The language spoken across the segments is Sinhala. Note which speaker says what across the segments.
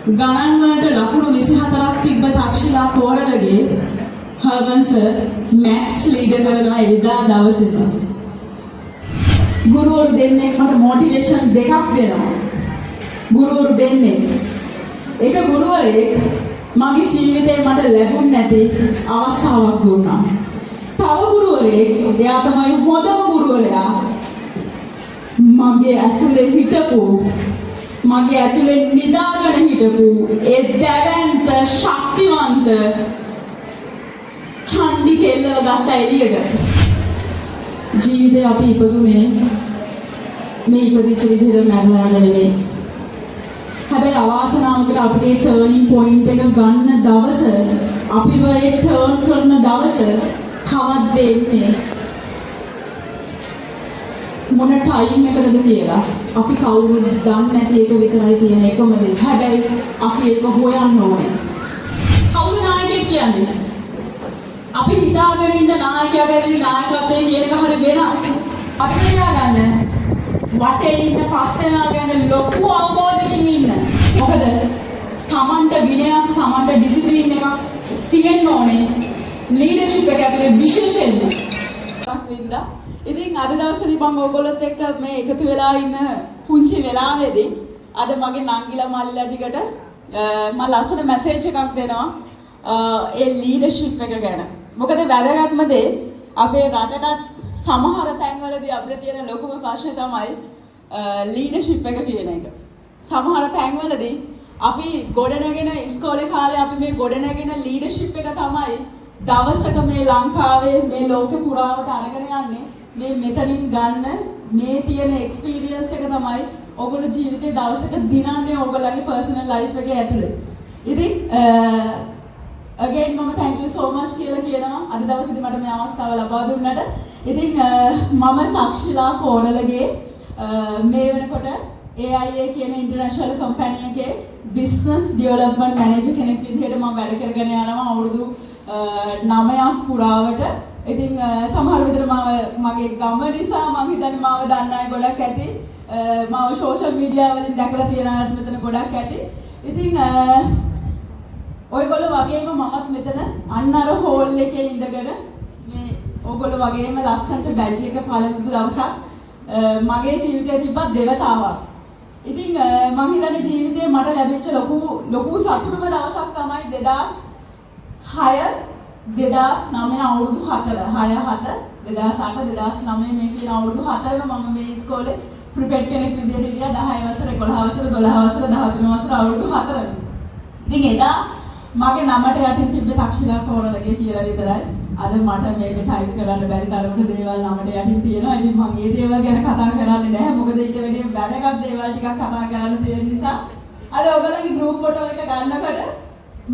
Speaker 1: ගණන් වලට ලකුණු 24ක් තිබ්බ තක්ෂිලා කෝරළගේ හර්බන් සර් මැක්ස් ලීඩර් කරනවා එදා දවසේම. ගුරුවරු දෙන්නෙක් මට මොටිවේෂන් දෙකක් දෙනවා. ගුරුවරු දෙන්නෙක්. එක ගුරුවරයෙක් මගේ ජීවිතේ මට ලැබුණ නැති අවස්ථාවක් දුන්නා. තව ගුරුවරයෙක් එයා තමයි හොඳම ගුරුවරයා. මගේ ඇතුලේ හිටපු මගේ ඇතුලේ නිදාගෙන හිටපු ඒ දැවැන්ත ශක්තිවන්ත චණ්ඩි කෙල්ලව ගත්ත එළියට. ජීවිතේ අපි ඉපදුනේ මේ ඉපදිච්ච විදිහට මැරලා නෙමෙයි. හැබැයි අවාසනාවකට අපිට ඒ ටර්නින් පොයින්ට් එක ගන්න දවස අපිව ඒ ටර්න් කරන දවස කවද්ද එන්නේ මොන ටයිම් එකකටද කියලා අපි කවුරුත් දන්නේ නැති එක විතරයි තියෙන එකම දේ. හැබැයි අපි ඒක හොයන්න ඕනේ. කවුද නායකයෙක් කියන්නේ? අපි හිතාගෙන ඉන්න නායකයාගේ නායකත්වයේ කියන එක හරිය වෙනස්. අපි තියාගන්න වටේ ඉන්න පස් දෙනා ගැන ලොකු අවබෝධයකින් ඉන්න. මොකද තමන්ට විනයක්, තමන්ට ඩිසිප්ලින් එකක් තියෙන්න ඕනේ. ලීඩර්ෂිප් එක ඇතුලේ විශේෂයෙන්ම වින්දා. ඉතින් අද දවසේදී මම ඕගොල්ලොත් එක්ක මේ එකතු වෙලා ඉන්න පුංචි වෙලාවේදී අද මගේ නංගිලා මල්ලිලා ටිකට මම ලස්සන මැසේජ් එකක් දෙනවා ඒ ලීඩර්ෂිප් එක ගැන. මොකද වැදගත්ම දේ අපේ රටට සමහර තැන්වලදී අපිට තියෙන ලොකුම ප්‍රශ්නේ තමයි ලීඩර්ෂිප් එක කියන එක. සමහර තැන්වලදී අපි ගොඩනගෙන ඉස්කෝලේ කාලේ අපි මේ ගොඩනගෙන ලීඩර්ෂිප් එක තමයි දවසක මේ ලංකාවේ මේ ලෝකෙ පුරාවට අරගෙන යන්නේ. මේ මෙතනින් ගන්න මේ තියෙන එක්ස්පීරියන්ස් එක තමයි ඔයගොල්ලෝ ජීවිතේ දවසක දිනන්නේ ඔයගොල්ලන්ගේ පර්සනල් ලයිෆ් එකේ ඇතුලේ. ඉතින් again මම thank you so much කියලා කියනවා අද දවසේදී මට මේ අවස්ථාව ලබා දුන්නට. ඉතින් මම තක්ෂිලා කෝරළගේ මේ වෙනකොට AIA කියන ඉන්ටර්නැෂනල් කම්පැනි එකේ බිස්නස් ඩෙවලොප්මන්ට් මැනේජර් කෙනෙක් විදිහට මම වැඩ කරගෙන යනවා අවුරුදු 9ක් පුරාවට. ඉතින් සමහර විදිහට මගේ ගම නිසා මම හිතන්නේ මාව දන්න අය ගොඩක් ඇති. මාව සෝෂල් මීඩියා වලින් දැකලා තියෙන අය මෙතන ගොඩක් ඇති. ඉතින් ඔයගොල්ලෝ වගේම මමත් මෙතන අන්න අර හෝල් එකේ ඉඳගෙන මේ ඔයගොල්ලෝ වගේම ලස්සනට බැජ් එක පළමු දවසක් මගේ ජීවිතේ තිබ්බ දෙවතාවක්. ඉතින් මම හිතන්නේ ජීවිතේ මට ලැබිච්ච ලොකු සතුටුම දවසක් තමයි 2009 අවුරුදු 4 2008 2009 මේ කියන අවුරුදු 4ම මම මේ ඉස්කෝලේ ප්‍රිපෙඩ් කෙනෙක් විදිහට හිටියා 10 වසර 11 වසර 12 වසර 13 වසර අවුරුදු 4. ඉතින් එදා මගේ නමට යටින් තිබ්බ තක්ෂිලා කෝරළගේ කියලා විතරයි. අද මට මේක ටයිප් කරන්න බැරි තරමට දේවල් නමට යටින් තියෙනවා. ඉතින් මම මේ දේවල් ගැන කතා කරන්නේ නැහැ. මොකද ඊට වැඩිය වැදගත් දේවල් ටිකක් කතා කරන්න තියෙන නිසා. අද ඔයගොල්ලෝගේ ගෲප් ෆොටෝ එක ගන්නකොට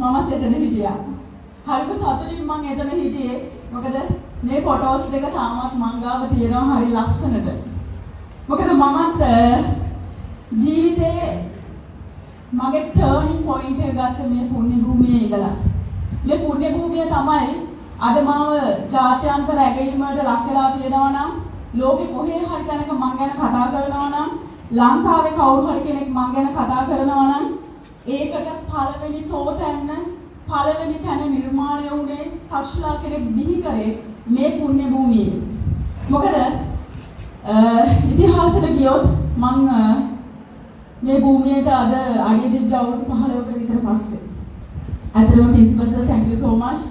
Speaker 1: මමත් එතන හිටියා. හරිම සතුටින් මම එතන හිටියේ. මොකද මේ ෆොටෝස් දෙක තාමත් මං ගාව තියෙනවා හරි ලස්සනට. මොකද මමත් ජීවිතේ මගේ ටර්නින් පොයින්ට් එක ගත්ත මේ පුණ්‍ය භූමියේ ඉඳලා. මේ පුණ්‍ය භූමිය තමයි අද මාව ජාත්‍යන්තර ඇගයීමකට ලක් වෙලා තියෙනවා නම් ලෝකෙ කොහේ හරි තැනක මං ගැන කතා කරනවා නම් ලංකාවේ කවුරු හරි කෙනෙක් මං ගැන කතා කරනවා නම් ඒකට පළවෙනි තැන නිර්මාණය වුණේ තක්ෂිලා කෙනෙක් බිහි කරේ මේ පුණ්‍ය භූමියේ. මොකද ඉතිහාසෙට ගියොත් මං මේ භූමියට අද අඩිය දිබ්බ අවුරුදු 15කට විතර පස්සේ. අතරම principal sir thank you so much.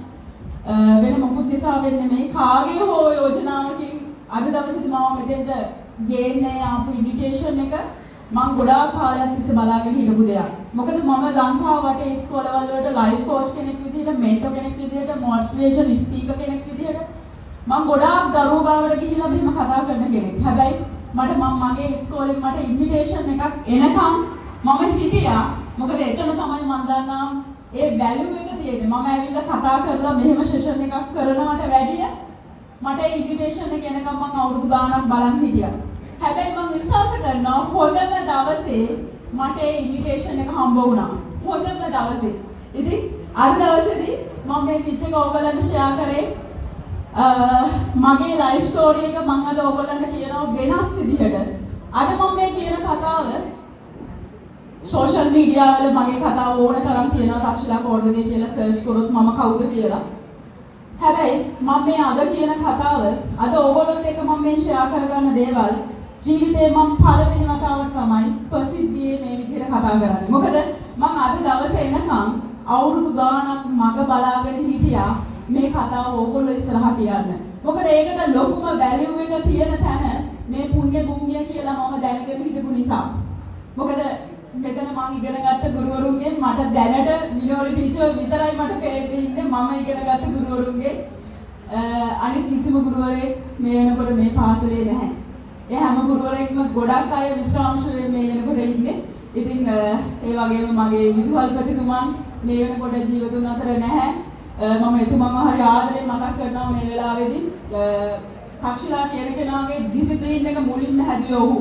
Speaker 1: වෙන මොකුත් නිසා වෙන්නේ මේ කාගේ හෝ යෝජනාවකින් අද දවසේදී මම මෙතෙන්ට ගේන්නේ ආපු ඉන්විටේෂන් එක මම ගොඩාක් කාලයක් තිස්සේ බලාගෙන හිටපු දෙයක්. මොකද මම ලංකාව වටේ ඉස්කෝලවල වලට ලයිෆ් කෝච් කෙනෙක් විදිහට, මෙන්ටර් කෙනෙක් විදිහට, මොටිවේෂන් ස්පීකර් කෙනෙක් විදිහට මම ගොඩාක් දරුවෝ ගාවට ගිහිල්ලා මෙහෙම කතා කරන කෙනෙක්. හැබැයි මගේ ඉස්කෝලේ මට ඉන්විටේෂන් එකක් එනකම් මම හිටියා. මොකද එතන තමයි මම දන්නා ඒ වැලියු එක තියෙන්නේ. මම ඇවිල්ලා කතා කරලා මෙහෙම සෙෂන් එකක් කරනවට වැඩිය මට ඒ ඉන්විටේෂන් එක එනකම් මම අවුරුදු ගාණක් බලන් හිටියා. හැබැයි මම විශ්වාස කරනවා හොඳම දවසේ මට ඒ ඉන්විටේෂන් එක හම්බ වුණා. හොඳම දවසේ. ඉතින් අද දවසේදී මම මේ පිච් එක ඔයගලන්ට ෂෙයා කරේ. මගේ ලයිෆ් ස්ටෝරි එක මම අද ඔයගලන්ට කියනවා වෙනස් විදිහට. අද මම මේ කියන කතාව සෝෂල් මීඩියා වල මගේ කතාව ඕන තරම් තියෙනවා තක්ෂිලා කෝඩ්ගේ කියලා සර්ච් කරොත් මම කවුද කියලා. හැබැයි මම මේ අද කියන කතාව අද ඕගොල්ලොත් එක්ක මම මේ ෂෙයා කරගන්න දේවල් ජීවිතේ මම පළවෙනි වතාවට තමයි ප්‍රසිද්ධියේ මේ විදිහට කතා කරන්නේ. මොකද මම අද දවසේ එනකම් අවුරුදු ගාණක් මග බලාගෙන හිටියා මේ කතාව ඕගොල්ලෝ ඉස්සරහා කියන්න. මොකද ඒකට ලොකුම වැලියු එක තියෙන තැන මේ පුණ්‍ය භූමිය කියලා මම දැනගෙන හිටපු නිසා. මොකද මෙතන මම ඉගෙන ගත්ත ගුරුවරුන්ගෙන් මට දැනට මිනෝරි ටීචර් විතරයි මට පෙරේ ඉන්නේ. මම ඉගෙන ගත්ත ගුරුවරුන්ගෙන් අනිත් කිසිම ගුරුවරයෙක් මේ වෙනකොට මේ පාසලේ නැහැ. ඒ හැම ගුරුවරයෙක්ම ගොඩක් අය විශ්‍රාමශූලයේ මේ වෙනකොට ඉන්නේ. ඉතින් ඒ වගේම මගේ විදුහල්පතිතුමන් මේ වෙනකොට ජීවතුන් අතර නැහැ. මම එතුමන්ව හරි ආදරෙන් මතක් කරනවා මේ වෙලාවේදී. තක්ෂිලා කියන කෙනාගේ ඩිසිප්ලින් එක මුලින්ම හැදුවේ ඔහු.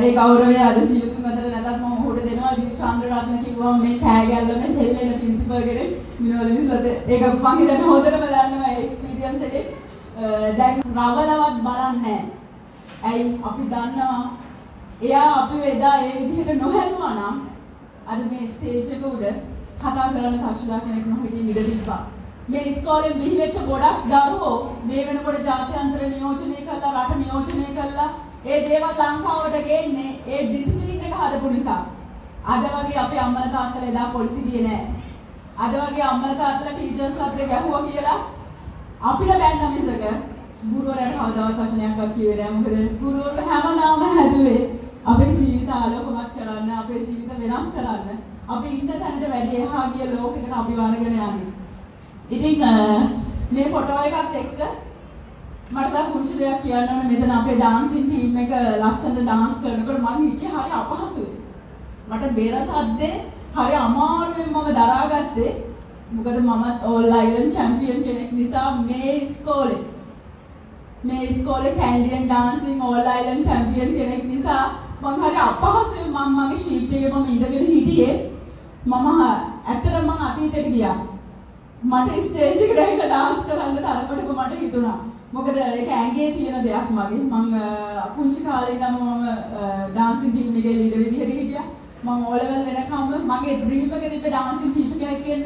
Speaker 1: ඒ ගෞරවය අද ජීවතුන් අතර නැතත් මම ඔහුට දෙනවා. යු චන්ද්‍රරත්න කිව්වම මේ කෑ ගැල්ලම හෙල්ලෙන ප්‍රින්සිපල් කෙනෙක් මිනෝරි මිස්ලට ඒක මම හිතන්නේ හොඳටම දන්නවා ඒ එක්ස්පීරියන්ස් එකේ. දැන් රවලවත් බලන්නේ ඇයි අපි දන්නවා එයා අපිව එදා ඒ විදිහට නොහැදුවා නම් අද මේ ස්ටේජ් එක උඩ කතා කරන්න තක්ෂිලා කෙනෙක් නොහිටින් ඉඳ තිබ්බා. මේ ඉස්කෝලෙන් බිහි වෙච්ච ගොඩක් දරුවෝ මේ වෙනකොට ජාත්‍යන්තර නියෝජනය කළා රට නියෝජනය කළා ඒ දේවල් ලංකාවට ගේන්නේ ඒ ඩිසිප්ලින් එක හදපු නිසා. අද වගේ අපේ අම්මලා තාත්තලා එදා පොලිසි ගියේ නැහැ. අද වගේ අම්මලා තාත්තලා ටීචර්ස් අපිට ගැහුවා කියලා අපිට බැන්න මිසක ගුරුවරයාට කවදාවත් වචනයක්වත් කිව්වේ නැහැ. මොකද ගුරුවරු හැමදාම හැදුවේ අපේ ජීවිත ආලෝකමත් කරන්න, අපේ ජීවිත වෙනස් කරන්න, අපි ඉන්න තැනට වැඩි එහා ගිය ලෝකයකට අපි වරගෙන යන්නේ. ඉතින් මේ ෆොටෝ එකත් එක්ක මට දැන් පුංචි දෙයක් කියන්න ඕනේ. මෙතන අපේ ඩාන්සින් ටීම් එක ලස්සනට ඩාන්ස් කරනකොට මම හිතියේ හරි අපහසුයි. මට බේර සද්දේ හරි අමාරුවෙන් මම දරාගත්තේ. මොකද මමත් ඕල් අයිලන්ඩ් චැම්පියන් කෙනෙක් නිසා මේ ඉස්කෝලේ Canadian dancing all island champion කෙනෙක් නිසා මම හරි අපහසුයෙන් මම මගේ ෂීට් එකේ මම ඉඳගෙන හිටියේ. මම ඇත්තටම මම අතීතයට ගියා. මට ස්ටේජ් එකට ඇවිල්ලා ඩාන්ස් කරන්න තරමටම මට හිතුණා. මොකද ඒක ඇඟේ තියෙන දෙයක් මගේ. මම පුංචි කාලේ ඉඳන්ම මම ඩාන්සින් ටීම් එකේ ලීඩර් විදිහට හිටියා. මම ඕ ලෙවල් වෙනකම්ම මගේ ඩ්‍රීම් එක තිබ්බේ ඩාන්සින් ටීචර් කෙනෙක් වෙන්න.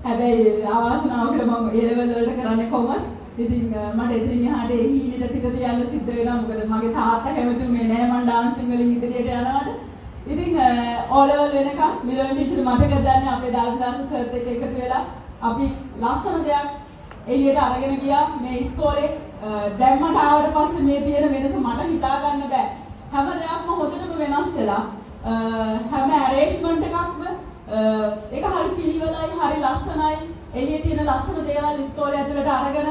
Speaker 1: හැබැයි අවාසනාවකට මම ඒ ලෙවල් වලට කරන්නේ කොමර්ස්. ඉතින් මට එතනින් එහාට හීනෙට තිත තියන්න සිද්ධ වෙනවා. මොකද මගේ තාත්තා කැමතිුනේ නෑ මම ඩාන්සින් වලින් ඉදිරියට යනවට. ඉතින් ඕ ලෙවල් වෙනකම් මිලන් ටීචර් මතකද දන්නේ අපේ දාල්දාස සර්ත් එක්ක එකතු වෙලා අපි ලස්සන දෙයක් එළියට අරගෙන ගියා මේ ඉස්කෝලේ. දැන් මට ආවට පස්සේ මේ තියෙන වෙනස මට හිතා ගන්න බෑ. හැම දෙයක්ම හොඳටම වෙනස් වෙලා හැම ඇරේන්ජ්මන්ට් එකක්ම ඒක හරි පිළිවෙලයි, හරි ලස්සනයි. එළියේ තියෙන ලස්සන දේවල් ඉස්කෝලේ ඇතුළට අරගෙන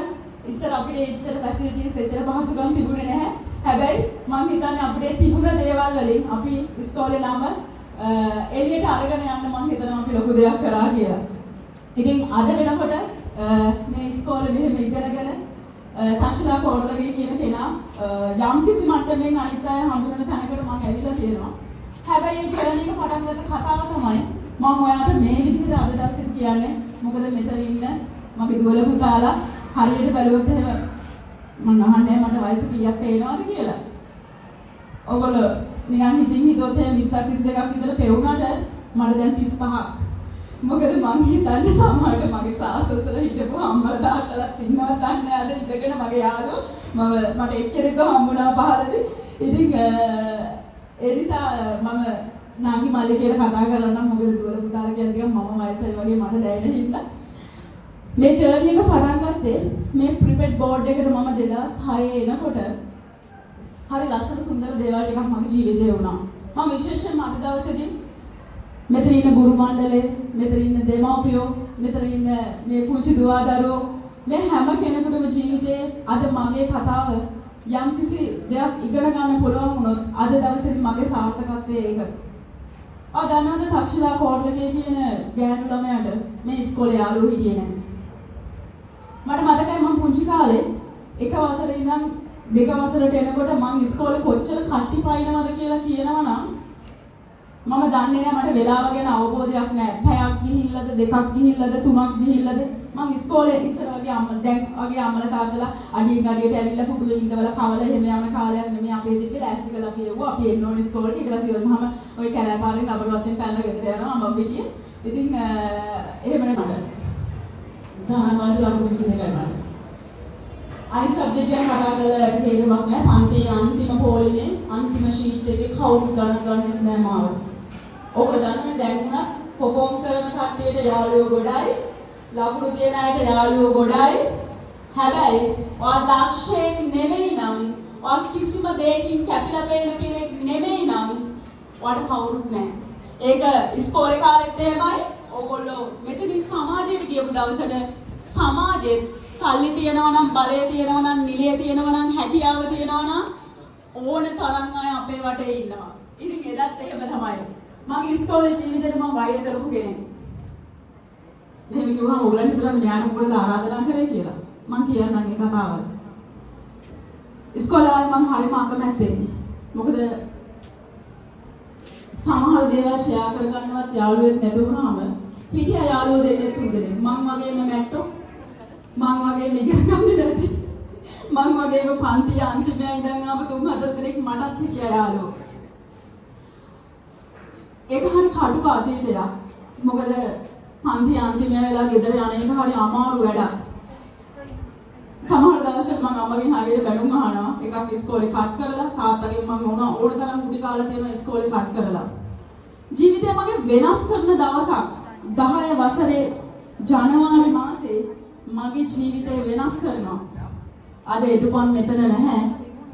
Speaker 1: ඉස්සර අපිට එච්චර ෆැසිලිටිස් එච්චර පහසුකම් තිබුණේ නැහැ. හැබැයි මම හිතන්නේ අපිට තිබුණ දේවල් වලින් අපි ඉස්කෝලේ නම එළියට අරගෙන යන්න මම හිතනවා අපි ලොකු දෙයක් කරා කියලා. ඉතින් අද වෙනකොට මේ ඉස්කෝලේ මෙහෙම ඉගෙනගෙන තක්ෂිලා කෝරළගේ කියන කෙනා යම් කිසි මට්ටමකින් අනිත් අය හඳුනන තැනකට මම ඇවිල්ලා තියෙනවා. හැබැයි මේ ජර්නි එක පටන් ගත්ත කතාව තමයි මම ඔයාලට මේ විදිහට අද දවසේ කියන්නේ. මොකද මෙතන ඉන්න මගේ දුවල පුතාලා හරියට බැලුවොත් එහෙම මම අහන්නේ මට වයස කීයක් පේනවද කියලා. ඔයගොල්ලෝ නිකන් හිතින් හිතුවොත් එහෙම 20ක් 22ක් විතර පෙවුනට මට දැන් 35ක්. මොකද මං හිතන්නේ සමහරට මගේ ක්ලාස් වල හිටපු අම්මලා තාත්තලාත් ඉන්නවා දන්නේ අද ඉඳගෙන මගේ යාළුවෝ මට එක්කෙනෙක්ව හම්බුණා පහලදී. ඉතින් ඒ නිසා මම නාගි මල්ලි කියලා කතා කරනවා. මොකද දුවර පුතාලා කියන්නේ මම වයසයි වගේ මට දැනෙන හින්දා මේ ජර්නි එක පටන් ගත්තේ මේ ප්‍රිපෙඩ් බෝඩ් එකට මම 2006 එනකොට හරි ලස්සන සුන්දර දේවල් ටිකක් මගේ ජීවිතේ වුණා. මම විශේෂයෙන්ම අද දවසේදී මෙතන ඉන්න ගුරු මණ්ඩලේ, මෙතන ඉන්න දෙමව්පියෝ, මෙතන ඉන්න මේ පුංචි දුවදරුවෝ මේ හැම කෙනෙකුටම ජීවිතේ අද මගේ කතාව යම්කිසි දෙයක් ඉගෙන ගන්න පුළුවන් වුණොත් අද දවසේදී මගේ සාර්ථකත්වය ඒක. දන්නවද තක්ෂිලා කෝරළගේ කියන ගෑනු ළමයාට මේ ඉස්කෝලේ යාළුවෝ හිටියේ නැහැ. මට මතකයි මම පුංචි කාලේ එක වසරේ ඉඳන් දෙක වසරට එනකොට මම ඉස්කෝලේ කොච්චර කට්ටි පයින්නවද කියලා කියනවා නම් මම දන්නේ නැහැ මට වෙලාව ගැන අවබෝධයක් නැහැ. පැයක් ගිහිල්ලාද දෙකක් ගිහිල්ලාද තුනක් ගිහිල්ලාද මම ඉස්කෝලේ ඉස්සර වගේ දැන් වගේ අම්මලා තාත්තලා අඩියෙන් අඩියට ඇවිල්ලා පුටුවේ ඉඳවලා කවල එහෙම යන කාලයක් නෙමෙයි අපේ දිව්වේ ලෑස්ති කරලා අපි යවුවා. අපි එන්න ඕනේ ඉස්කෝලේට. ඊට පස්සේ වුණාම ওই කැලෑපාරෙන් රබර් පැනලා ගෙදර යනවා අම්මා පිටියේ. ඉතින් එහෙම නේද? ගානකට ලකුණු 22යි මට. අනිත් සබ්ජෙක්ට් එක කතා කරලා ඇති තේරුමක් නැහැ. පන්තියේ අන්තිම පොලිමේ අන්තිම ෂීට් එකේ කවුරුත් ගණන් ගන්නෙත් නැහැ මාව. ඔබ දන්නවනේ දැන් උනත් පර්ෆෝම් කරන කට්ටියට යාළුවෝ ගොඩයි, ලකුණු තියන අයට යාළුවෝ ගොඩයි. හැබැයි ඔයා දක්ෂයෙක් නෙමෙයි නම්, ඔයා කිසිම දෙයකින් කැපිලා පේන කෙනෙක් නෙමෙයි නම් ඔයාට කවුරුත් නැහැ. ඒක ඉස්කෝලේ කාලෙත් එහෙමයි. ඕගොල්ලෝ මෙතනින් සමාජයට ගියපු දවසට සමාජෙත් සල්ලි තියනවා නම්, බලය තියනවා නම්, නිලය තියනවා නම්, හැකියාව තියනවා නම් ඕන තරම් අය අපේ වටේ ඉන්නවා. ඉතින් එදත් එහෙම තමයි. මගේ ඉස්කෝලේ ජීවිතේට මම වෛර කරපු කෙනෙක්. මෙහෙම කිව්වම ඕගොල්ලන් හිතනවා මෙයාට මොකටද ආරාධනා කරේ කියලා. මම කියන්නම් ඒ කතාව. ඉස්කෝලේ ආයේ මම හරිම අකමැත්තෙන්. මොකද සමහර දේවල් ෂෙයා කරගන්නවත් යාළුවෙක් නැති වුණාම හිටියා යාළුවෝ දෙන්නෙක් තුන්දෙනෙක්. මං වගේම මැට්ටෝ, මං වගේම ඉගෙන ගන්න නැති, මං වගේම පන්ති අන්තිමේ ඉඳන් ආපු තුන් හතර දෙනෙක් මටත් හිටියා යාළුවෝ. ඒක හරි කටුක අතීතයක්. මොකද පන්ති අන්තිමේ වෙලා ගෙදර යන එක හරි අමාරු වැඩක්. සමහර දවස්වල මම අම්මගෙන් හරියට බැනුම් අහනවා. එකක් ඉස්කෝලේ කට් කරලා, තාත්තගෙන් මම ඕන තරම් කුටි කාලේ තියෙන ඉස්කෝලේ කට් කරලා. ජීවිතය මගේ වෙනස් කරන දවසක් 10 වසරේ ජනවාරි මාසේ මගේ ජීවිතය වෙනස් කරනවා. අද එතුමන් මෙතන නැහැ.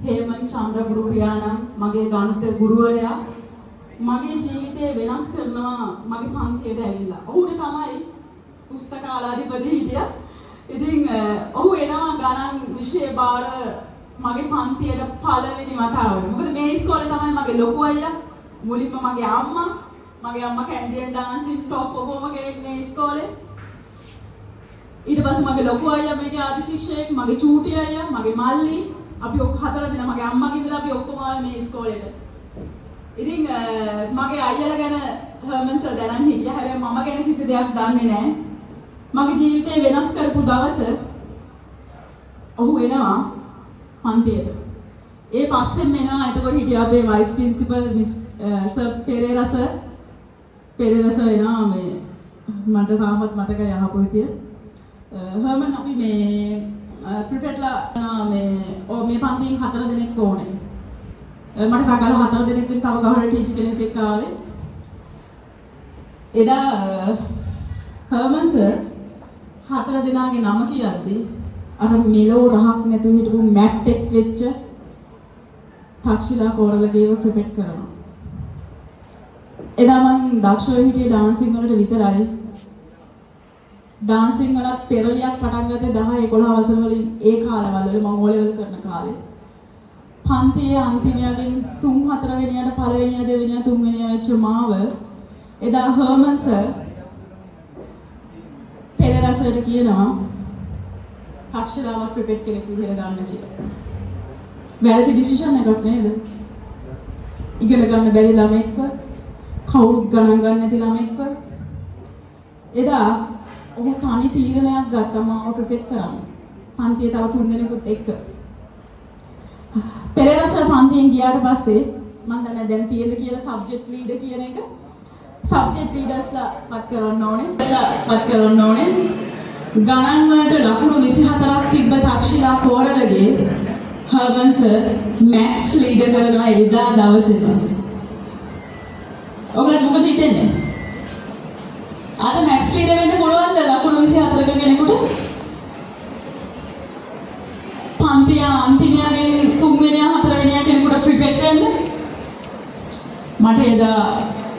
Speaker 1: හේමන් චන්ද්‍රගුරු පියාණන් මගේ ගණිත ගුරුවරයා මගේ ජීවිතය වෙනස් කරනවා මගේ පන්තියට ඇවිල්ලා. ඔහුට තමයි පුස්තකාලාධිපති හිටියා. ඉතින් ඔහු එනවා ගණන් විෂය බාර මගේ පන්තියට පළවෙනි වතාවට. මොකද මේ ඉස්කෝලේ තමයි මගේ ලොකු අයියා, මුලින්ම මගේ අම්මා කැන්ඩියන් ඩාන්සින් টොප් පර්ෆෝමර් කෙනෙක් මේ ඉස්කෝලේ. ඊට පස්සේ මගේ ලොකු අයියා මේකේ ආදි ශික්ෂකයෙක්, මගේ චූටි අයියා, මගේ මල්ලි, අපි ඔක්කොම හතර දෙනා මගේ අම්මගේ ඉඳලා අපි ඔක්කොම ආවේ මේ ඉස්කෝලේට. ඉතින් මගේ අයියලා ගැන හර්මන් සර් දැනන් හිටියා. හැබැයි මම ගැන කිසි දෙයක් දන්නේ නැහැ. මගේ ජීවිතේ වෙනස් කරපු දවස ඔහු එනවා පන්තියට. ඒ පස්සෙන් එනවා. එතකොට හිටියා අපේ vice principal miss sir Perera sir. Perera sir එනවා මේ මට තාමත් මතකයි අහපු විදිය. හර්මන් අපි මේ ප්‍රිපෙට්ලා මේ පන්තියෙන් 4 දෙනෙක් ඕනේ. මට කකලා 4 දෙනෙක් තව ගහන ටීචර් කෙනෙක් එක්ක ආවේ. එදා හර්මන් සර් 4 දෙනාගේ නම කියද්දී අර මෙලෝ රහක් නැතුව හිටපු මැට් එක් වෙච්ච තක්ෂිලා කෝරළගේව ප්‍රිපෙට් කරනවා. එදා මම දක්ෂව හිටියේ ඩාන්සින් වලට විතරයි. ඩාන්සින් වලත් පෙරලියක් පටන් ගත්තේ 10 11 වසර වලින් ඒ කාලවල මම O level කරන කාලේ. පන්තියේ අන්තිමයෙන් 3 4 වෙනියට පළවෙනියා දෙවෙනියා තුන්වෙනියා වෙච්ච මාව එදා හර්මන් සර් පෙරේරා සර්ට කියනවා තක්ෂිලාවක් ප්‍රිපෙට් කෙනෙක් විදිහට ගන්න කියලා. වැරදි ඩිසිෂන් එකක් නේද? ඉගෙන ගන්න බැරි ළමෙක්ව, කවුරුත් ගණන් ගන්න නැති ළමෙක්ව එදා ඔහු තනි තීරණයක් ගත්තා මාව ප්‍රිපෙට් කරන්න. පන්තියේ තව 3 දෙනෙකුත් එක්ක. පෙරේරා සර් පන්තියෙන් ගියාට පස්සේ මම දන්නේ දැන් තියෙද කියලා සබ්ජෙක්ට් ලීඩර් කියන එක. සබ්ජෙක්ට් ලීඩර්ස්ලා පත් කරන්න ඕනේ. ගණන් වලට ලකුණු 24ක් තිබ්බ තක්ෂිලා කෝරළගේ හර්මන් සර් මැත්ස් ලීඩර් කරනවා එදා දවසේ. ඔයගොල්ලෝ මොකද හිතන්නේ? අද මැත්ස් ලීඩර් වෙන්න පුළුවන්ද ලකුණු 24ක කෙනෙකුට? පන්තිය අන්තිමයෙන් 3 වෙනියා 4 වෙනියා කෙනෙකුට ප්‍රිපෙට් වෙන්න? මට එදා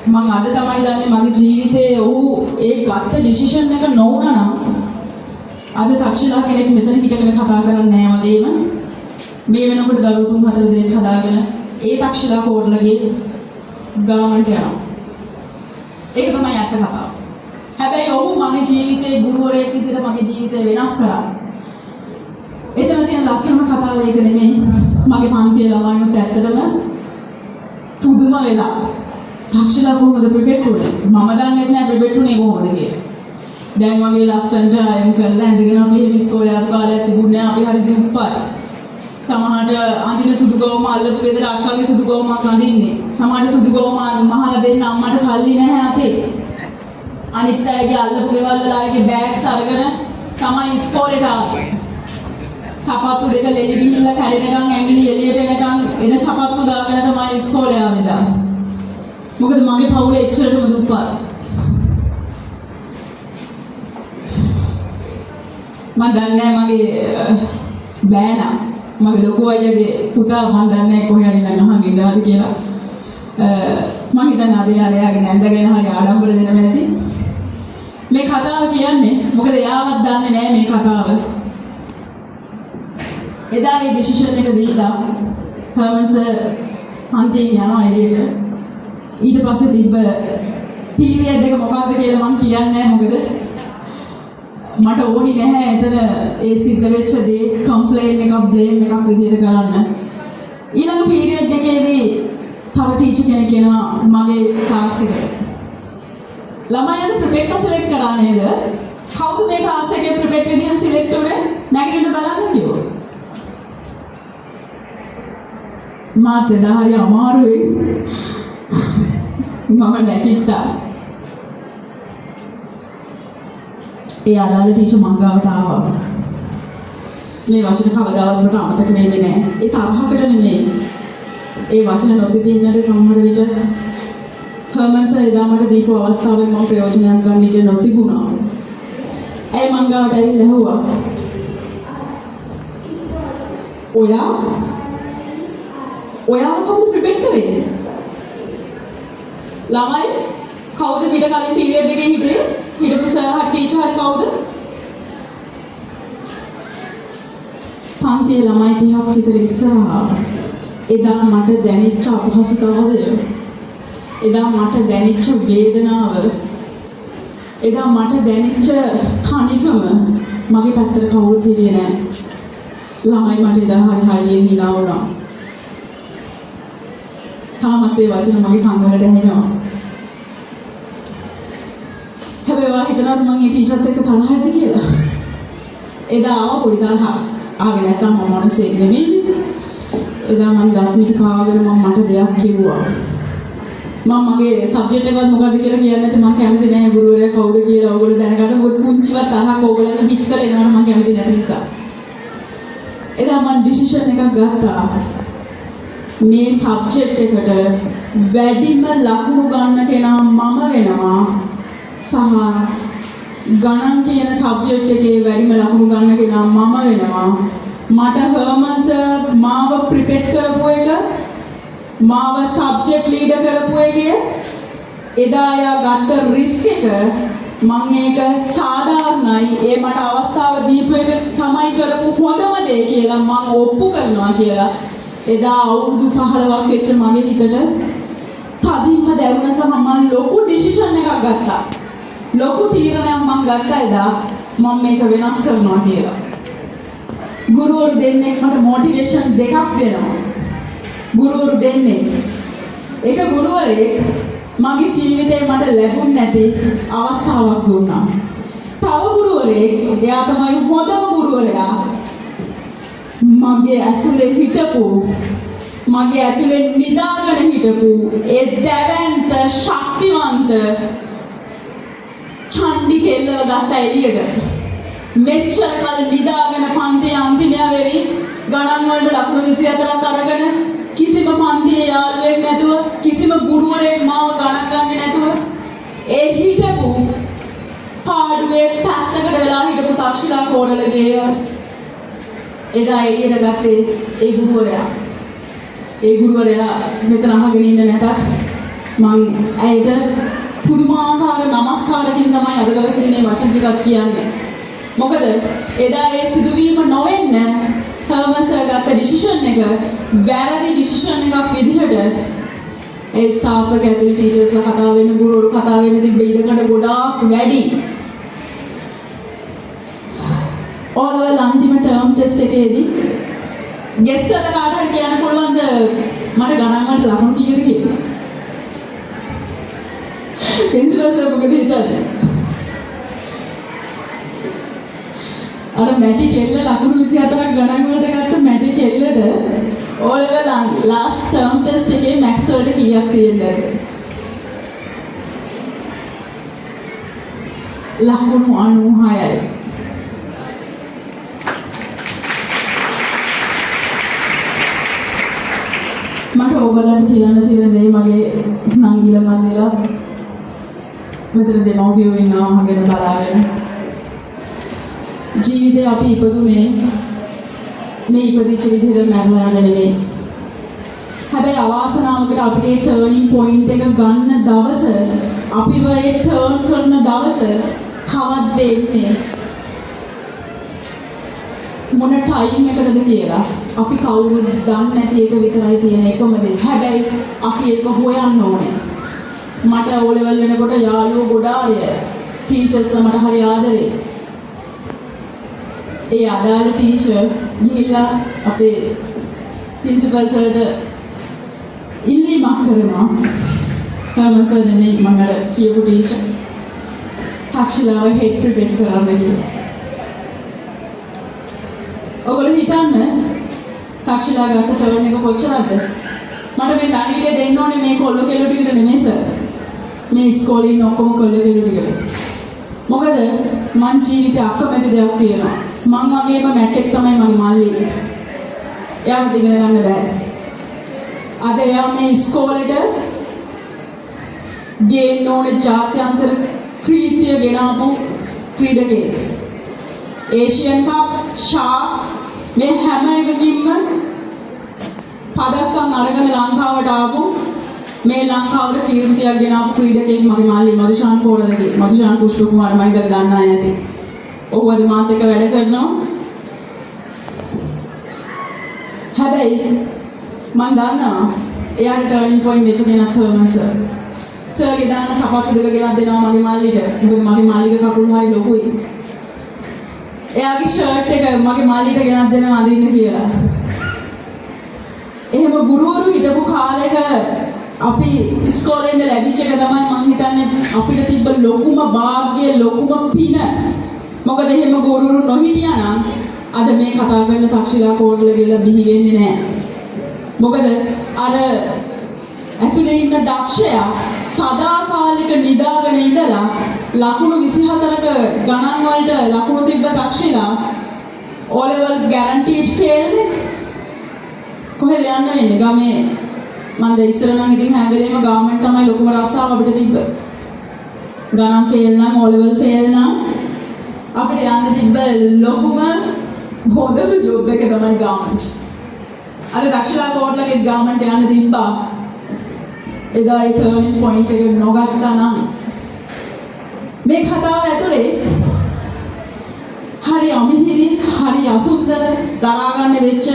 Speaker 1: මම අද තමයි දන්නේ මගේ ජීවිතේ ඔහු ඒ ගත්ත ඩිසිෂන් එක නොවුණා නම් අද තක්ෂිලා කෙනෙක් මෙතන හිටගෙන කතා කරන්නේ නැහැ වගේම මේ වෙනකොට දරුවෝ 3 4 දෙනෙක් හදාගෙන ඒ තක්ෂිලා කෝරළගේ ගාමන්ට යනවා. ඒක තමයි ඇත්ත කතාව. හැබැයි ඔහු මගේ ජීවිතේ ගුරුවරයෙක් විදිහට මගේ ජීවිතේ වෙනස් කරා. එතන තියෙන ලස්සනම කතාව ඒක නෙමෙයි. මගේ පන්තියේ ළමයිනුත් ඇත්තටම පුදුම වෙලා තාක්ෂලා කොහොමද ප්‍රිපෙයාර් වුනේ? මම දන්නේ නැහැ ප්‍රිපෙයාර් වුනේ කොහොමද කියලා. දැන් වගේ ලස්සනට අයම් කරලා ඇඳගෙන අපි එහෙම ඉස්කෝලේ යන කාලයක් තිබුණේ නැහැ. අපි හරි දුප්පත්. සමහරට අඳින සුදු ගවම අල්ලපු ගෙදර අක්කාගේ සුදු ගවමක් අඳින්නේ. සමහරට සුදු ගවම මහලා දෙන්න අම්මට සල්ලි නැහැ අපේ. අනිත් අයගේ අල්ලපු ගෙවල් වල ආයේ බෑග්ස් අරගෙන තමයි ඉස්කෝලේට ආවේ. සපත්තු දෙක ලෙලි ගිහිල්ලා කැඩෙනකන් ඇඟිලි එළියට එනකන් එන සපත්තු දාගෙන තමයි ඉස්කෝලේ ආවේ දා. මොකද මගේ පවුලේ එච්චරටම දුප්පත්. මම දන්නේ මගේ බෑනා මගේ ලොකු අයියාගේ පුතා මම දන්නේ කොහේ හරි නම් අහන් ඉන්නවද කියලා. මම හිතන්නේ අද යාළුවාගේ නැන්දගෙන හරි ආඩම්බර වෙනව නැති. මේ කතාව කියන්නේ මොකද එයාවත් දන්නේ නැහැ මේ කතාව. එදා ඒ ඩිසිෂන් එක දීලා හර්මන්ස් හන්දියෙන් යනවා එළියට. ඊට පස්සේ තිබ්බ පීරියඩ් එක මොකක්ද කියලා මම කියන්නේ නැහැ මොකද මට ඕනි නැහැ එතන ඒ සිද්ධ වෙච්ච දේ කම්ප්ලේන් එකක් බ්ලේම් එකක් විදිහට කරන්න. ඊළඟ පීරියඩ් එකේදී තව ටීචර් කෙනෙක් එනවා මගේ ක්ලාස් එකට. ළමයි අද ප්‍රිපෙක්ටර් සිලෙක්ට් කරා නේද? කවුද මේ ක්ලාස් එකේ ප්‍රිපෙක්ටර් විදිහට සිලෙක්ට් උනේ? නැගිටින්න බලන්න කිව්වා. මාත් එදා හරි අමාරුයි. මම නැගිට්ටා. ඒ අදාළ ටීචර් මං ගාවට ආවා. මේ වචන කවදාවත් මට අමතක වෙන්නේ නැහැ. ඒ තරහකට නෙමෙයි. ඒ වචන නොතිබෙන්නට සමහර විට හර්මන්ස් එදා මට දීපු අවස්ථාවෙන් මම ප්‍රයෝජනයක් ගන්න ඉඩ නොතිබුණා. ඒ මං ගාවට ඇවිල්ලා ඇහුවා. ඔයා කවුද ප්‍රිපෙයාර් කරේ? ළමයි කවුද පිට කලින් පීරියඩ් එකේ හිටියේ? හිටපු සර් හරි ටීචර් හරි කවුද? පන්තියේ ළමයි 30ක් විතර ඉස්සරහා එදා මට දැනෙච්ච අපහසුතාවය, එදා මට දැනෙච්ච වේදනාව, එදා මට දැනෙච්ච තනිකම මගේ පැත්තට කවුරුත් හිටියේ නැහැ. ළමයි මට එදා හරි හයියෙන් hina වුණා. තාමත් ඒ වචන මගේ කන් වලට ඇහෙනවා. හැබැයි වා හිතනවාද මම ඒ ටීචර්ත් එක්ක තරහ ඇද කියලා? එදා ආව පොඩි තරහක්. ආවේ නැත්තම් මම මොනසෙක් නෙමෙයි. එදා මම දත් මිට කාගෙන මට දෙයක් කිව්වා. මම මගේ සබ්ජෙක්ට් එකවත් මොකද්ද කියලා කියන්නේ නැත්නම් මම කැමති නැහැ ගුරුවරයා කවුද කියලා ඕගොල්ලෝ දැනගන්න. මොකද පුංචිවත් තරහක් ඕගොල්ලන්ගේ හිතට එනවා මම කැමති නැති නිසා. එදා මම ඩිසිෂන් එකක් ගත්තා. මේ සබ්ජෙක්ට් එකට වැඩිම ලකුණු ගන්න කෙනා මම වෙනවා. සහ ගණන් කියන සබ්ජෙක්ට් එකේ වැඩිම ලකුණු ගන්න කෙනා මම වෙනවා. මට හර්මන්ස් මාව ප්‍රිපෙයාර් කරපු එක, මාව සබ්ජෙක්ට් ලීඩර් කරපු එකේ එදා යා ගත්ත රිස්ක් එක මම ඒක සාධාරණයි. ඒ මට අවස්ථාව දීපු එක තමයි කරපු හොඳම දේ කියලා මම ඔප්පු කරනවා කියලා. එදා අවුරුදු 15ක් වෙච්ච මගේ හිතට තදින්ම දැනුණ සහ මම ලොකු ඩිසිෂන් එකක් ගත්තා. ලොකු තීරණයක් මම ගත්තා එදා මම මේක වෙනස් කරනවා කියලා. ගුරුවරු දෙන්නෙක් මට මොටිවේෂන් දෙකක් දෙනවා. ගුරුවරු දෙන්නේ. එක ගුරුවරයෙක් මගේ ජීවිතේ මට ලැබුණ නැති අවස්ථාවක් දුන්නා. තව ගුරුවරයෙක් එයා තමයි හොඳම ගුරුවරයා. මගේ ඇතුලේ හිටපු මගේ ඇතුලේ නිදාගෙන හිටපු ඒ දැවැන්ත ශක්තිවන්ත චණ්ඩි කෙල්ලව ගත්ත එළියට. මෙච්චර කල් නිදාගෙන පන්තියේ අන්තිමයා වෙවි ගණන් වලට ලකුණු 24ක් අරගෙන කිසිම පන්තියේ යාළුවෙක් නැතුව කිසිම ගුරුවරයෙක් මාව ගණන් ගන්නේ නැතුව ඒ හිටපු පාඩුවේ පැත්තකට වෙලා හිටපු තාක්ෂිලා කෝරළගේ එදා එළියට ගත්තේ ඒ ගුරුවරයා. ඒ ගුරුවරයා මෙතන අහගෙන ඉන්න නැතත් මං ඇයට පුදුමාකාර නමස්කාරකින් තමයි අද දවසේ මේ වචන ටිකක් කියන්නේ. මොකද එදා ඒ සිදුවීම නොවෙන්න හර්මන්ස් ගත්ත ඩිසිෂන් එක වැරදි ඩිසිෂන් එකක් විදිහට ඒ ස්ටාෆ් එක ඇතුළේ ටීචර්ස්ලා කතා වෙන්න, ගුරුවරු කතා වෙන්න තිබ්බ ඉඩකඩ ගොඩාක් වැඩි. ඕලෙවල් අන්තිම ටර්ම් ටෙස්ට් එකේදී ගෙස් කරලා කාට හරි කියන්න පුළුවන්ද මට ගණන් වලට ලකුණු කීයද කියලා? प्रिंसिपल सर මොකද හිතන්නේ? අර මැටි කෙල්ල ලකුණු 24ක් ගණන් වලට ගත්ත මැටි කෙල්ලට O level last term test එකේ maths වලට කීයක් තියෙනවද? ලකුණු 96යි. මට ඕගලන්ට කියන්න තියෙන දේ මගේ නංගිලා මල්ලිලා මෙතන දෙමව්පියෝ ඉන්නවා අහගෙන බලාගෙන ජීවිතේ අපි ඉපදුනේ මේ ඉපදිච්ච විදිහට මැරලා යන්න නෙමෙයි. හැබැයි අවාසනාවකට අපිට ඒ ටර්නින් පොයින්ට් එක ගන්න දවස අපිව ඒ ටර්න් කරන දවස කවද්ද එන්නේ මොන ටයිම් එකකටද කියලා අපි කවුරුත් දන්නේ නැති එක විතරයි තියෙන එකම දේ. හැබැයි අපි ඒක හොයන්න ඕනේ. මට O level වෙනකොට යාළුවෝ ගොඩාරිය ටීචර්ස්ලා මට හරි ආදරේ. ඒ අදාළ ටීචර් ගිහිල්ලා අපේ ප්‍රින්සිපල් සර්ට ඉල්ලීමක් කරනවා. සර් නෙමෙයි මම අර කියපු ටීචර්. තාක්ෂිලාව හෙඩ් ප්‍රිපෙයාර් කරන්න කියලා. ඔයගොල්ලෝ හිතන්න තාක්ෂිලා ගත්ත ටර්න් එක කොච්චරද? මට මේ පණිවිඩය දෙන්න ඕනේ මේ කොල්ල කෙල්ල ටිකට නෙමෙයි සර්. මේ ඉස්කෝලේ ඉන්න ඔක්කොම කොල්ල කෙල්ල ටිකට. මොකද මං ජීවිතේ අකමැති දෙයක් තියෙනවා. මං වගේම මැට් එක තමයි මගේ මල්ලි. එයාට ඉගෙන ගන්න බෑ. අද එයා මේ ඉස්කෝලේට ගේන්න ඕනේ ජාත්‍යන්තර ක්‍රීඩිය ගෙනාවු ක්‍රීඩකයෙක්. ඒෂියන් කප් ෂා මේ හැම එකකින්ම පදක්කම් අරගෙන ලංකාවට ආපු මේ ලංකාවට කීර්තියක් ගෙනාවු ක්‍රීඩකයෙක් මගේ මල්ලි මදුෂාන් පෝරලගේ මදුෂාන් පුෂ්ප කුමාර මම ඉතින් දන්න අය ඇති. ඔහු අද මාත් එක්ක වැඩ කරනවා. හැබැයි මම දන්නවා එයාට ටර්නින් පොයින්ට් වෙච්ච කෙනෙක් හර්මන් සර්. සර්ගේ දාන සපත්තු දෙක ගෙනත් දෙනවා මගේ මල්ලිට. මොකද මගේ මල්ලිගේ කකුල් හරි ලොකුයි. එයාගේ ෂර්ට් එක මගේ මල්ලිට ගෙනත් දෙනවා අඳින්න කියලා. එහෙම ගුරුවරු හිටපු කාලෙක අපි ඉස්කෝලේ ඉඳලා ලැබිච්ච එක තමයි මම හිතන්නේ අපිට තිබ්බ ලොකුම වාග්ය ලොකුම පින. මොකද එහෙම ගුරුවරු නොහිටියා නම් අද මේ කතා කරන තාක්ෂිලා කෝඩල ගිහලා බිහි වෙන්නේ නැහැ. මොකද අර ඇතුලේ ඉන්න දක්ෂයා සදාකාලික නිදාගෙන ඉඳලා ලකුණු 24ක ගණන් වලට ලකුණු තිබ්බ දක්ෂිලා O level guaranteed fail නේ. කොහෙද යන්න වෙන්නේ ගමේ මම දැන් ඉස්සර නම් ඉතින් හැම වෙලේම ගවර්න්මන්ට් තමයි ලොකුම රස්සාව අපිට තිබ්බ. ගණන් ෆේල් නම් O level ෆේල් නම් අපිට යන්න තිබ්බ ලොකුම හොඳම ජොබ් එක තමයි ගවර්න්මන්ට්. අද දක්ෂලා කෝට්ලගේ ගවර්න්මන්ට් යන්න තිබ්බා. එදා ඒ ටර්නින් පොයින්ට් එක නොගත්තා නම් මේ කතාව ඇතුලේ හරි අමිහිරි හරි අසුන්දර දරා ගන්න වෙච්ච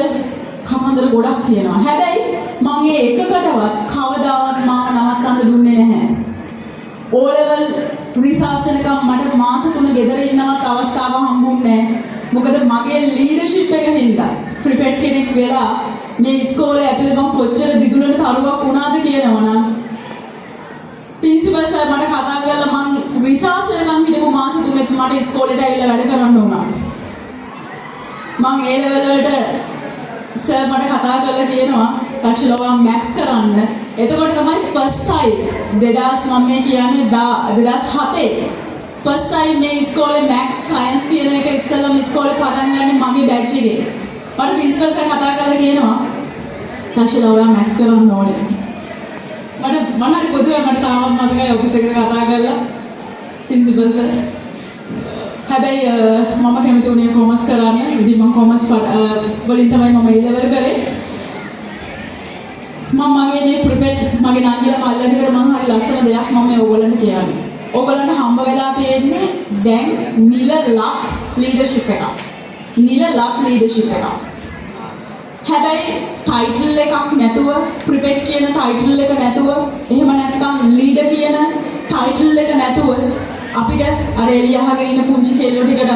Speaker 1: කතන්දර ගොඩක් තියෙනවා. හැබැයි මම ඒ එකකටවත් කවදාවත් මාව නවත්තන්න දුන්නේ නැහැ. O level රිසර්ච් එකකම මට මාස 3 ගෙදර ඉන්නවත් අවස්ථාවක් හම්බුන්නේ නැහැ. මොකද මගේ ලීඩර්ෂිප් එක හින්දා ක්‍රිකට් කෙනෙක් වෙලා මේ ඉස්කෝලේ ඇතුලේ මම කොච්චර දිදුලන තරුවක් වුණාද කියනවනම් ප්‍රින්සිපල් සර් මට කතා කරලා මම රිසර්ච් එකකම හිටපු මාස 3ක් මට ඉස්කෝලේට ඇවිල්ලා වැඩ කරන්න වුණා. මම ඒ ලෙවල් වලට සර් මට කතා කරලා කියනවා තාක්ෂිලෝගම් මැක්ස් කරන්න. එතකොට තමයි ෆස්ට් ටයිම් 2009 කියන්නේ 2007 ෆස්ට් ටයිම් මේ ඉස්කෝලේ මැක්ස් සයන්ස් කියන එක ඉස්සෙල්ලාම ඉස්කෝලේ පටන් ගන්නේ මගේ බැච් එකේ. මට ප්‍රින්සිපල් සර් කතා කරලා කියනවා තාක්ෂිලෝගම් මැක්ස් කරන්න ඕනේ. මට හරි පොදුවේ මට තාමත් මතකයි ඔෆිස් එකට කතා කරලා ප්‍රින්සිපල් සර් හැබැයි මම කැමති උනේ කොමර්ස් කරන්න. ඉතින් මම කොමර්ස් වලින් තමයි මම ඒ ලෙවල් කරේ. මම මගේ මේ ප්‍රිපෙඩ් මගේ නංගිලා මල්ලකට මම හරි ලස්සන දෙයක් මම මේ ඕගොල්ලන්ට කියන්නේ. ඕගොල්ලන්ට හම්බ වෙලා තියෙන්නේ දැන් නිල ලක් ලීඩර්ෂිප් එකක්. නිල ලක් ලීඩර්ෂිප් එකක්. හැබැයි ටයිටල් එකක් නැතුව ප්‍රිපෙඩ් කියන ටයිටල් එක නැතුව එහෙම නැත්නම් ලීඩර් කියන ටයිටල් එක නැතුව අපිට අර එළියහගෙන ඉන්න පුංචි කෙල්ලෝ ටිකට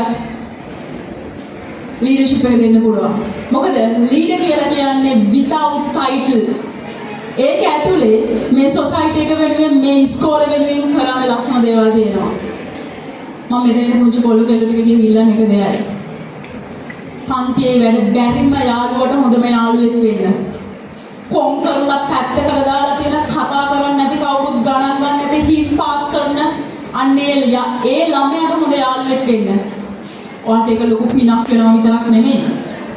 Speaker 1: ලීඩර්ෂිප් එක දෙන්න පුළුවන්. මොකද ලීඩර් කියලා කියන්නේ without title ඒක ඇතුලේ මේ සොසයිටි එක වෙනුවෙන් මේ ඉස්කෝලේ වෙනුවෙන් කරන්න ලස්සන දේවල් තියෙනවා. මම මෙතන මුංචි කොල්ල කෙල්ල ටික ගිහින් එක දෙයයි. පන්තියේ වැඩ බැරිම යාළුවට හොඳම යාළුවෙක් වෙන්න. කොම් කරලා පැත්තකට දාලා තියෙන කතා කරන්නේ නැති කවුරුත් ගණන් ගන්න නැති හිට් පාස් කරන අන්නේ ඒ ළමයාට හොඳ යාළුවෙක් වෙන්න. ඔයාට ඒක ලොකු පිනක් වෙනවා විතරක් නෙමෙයි.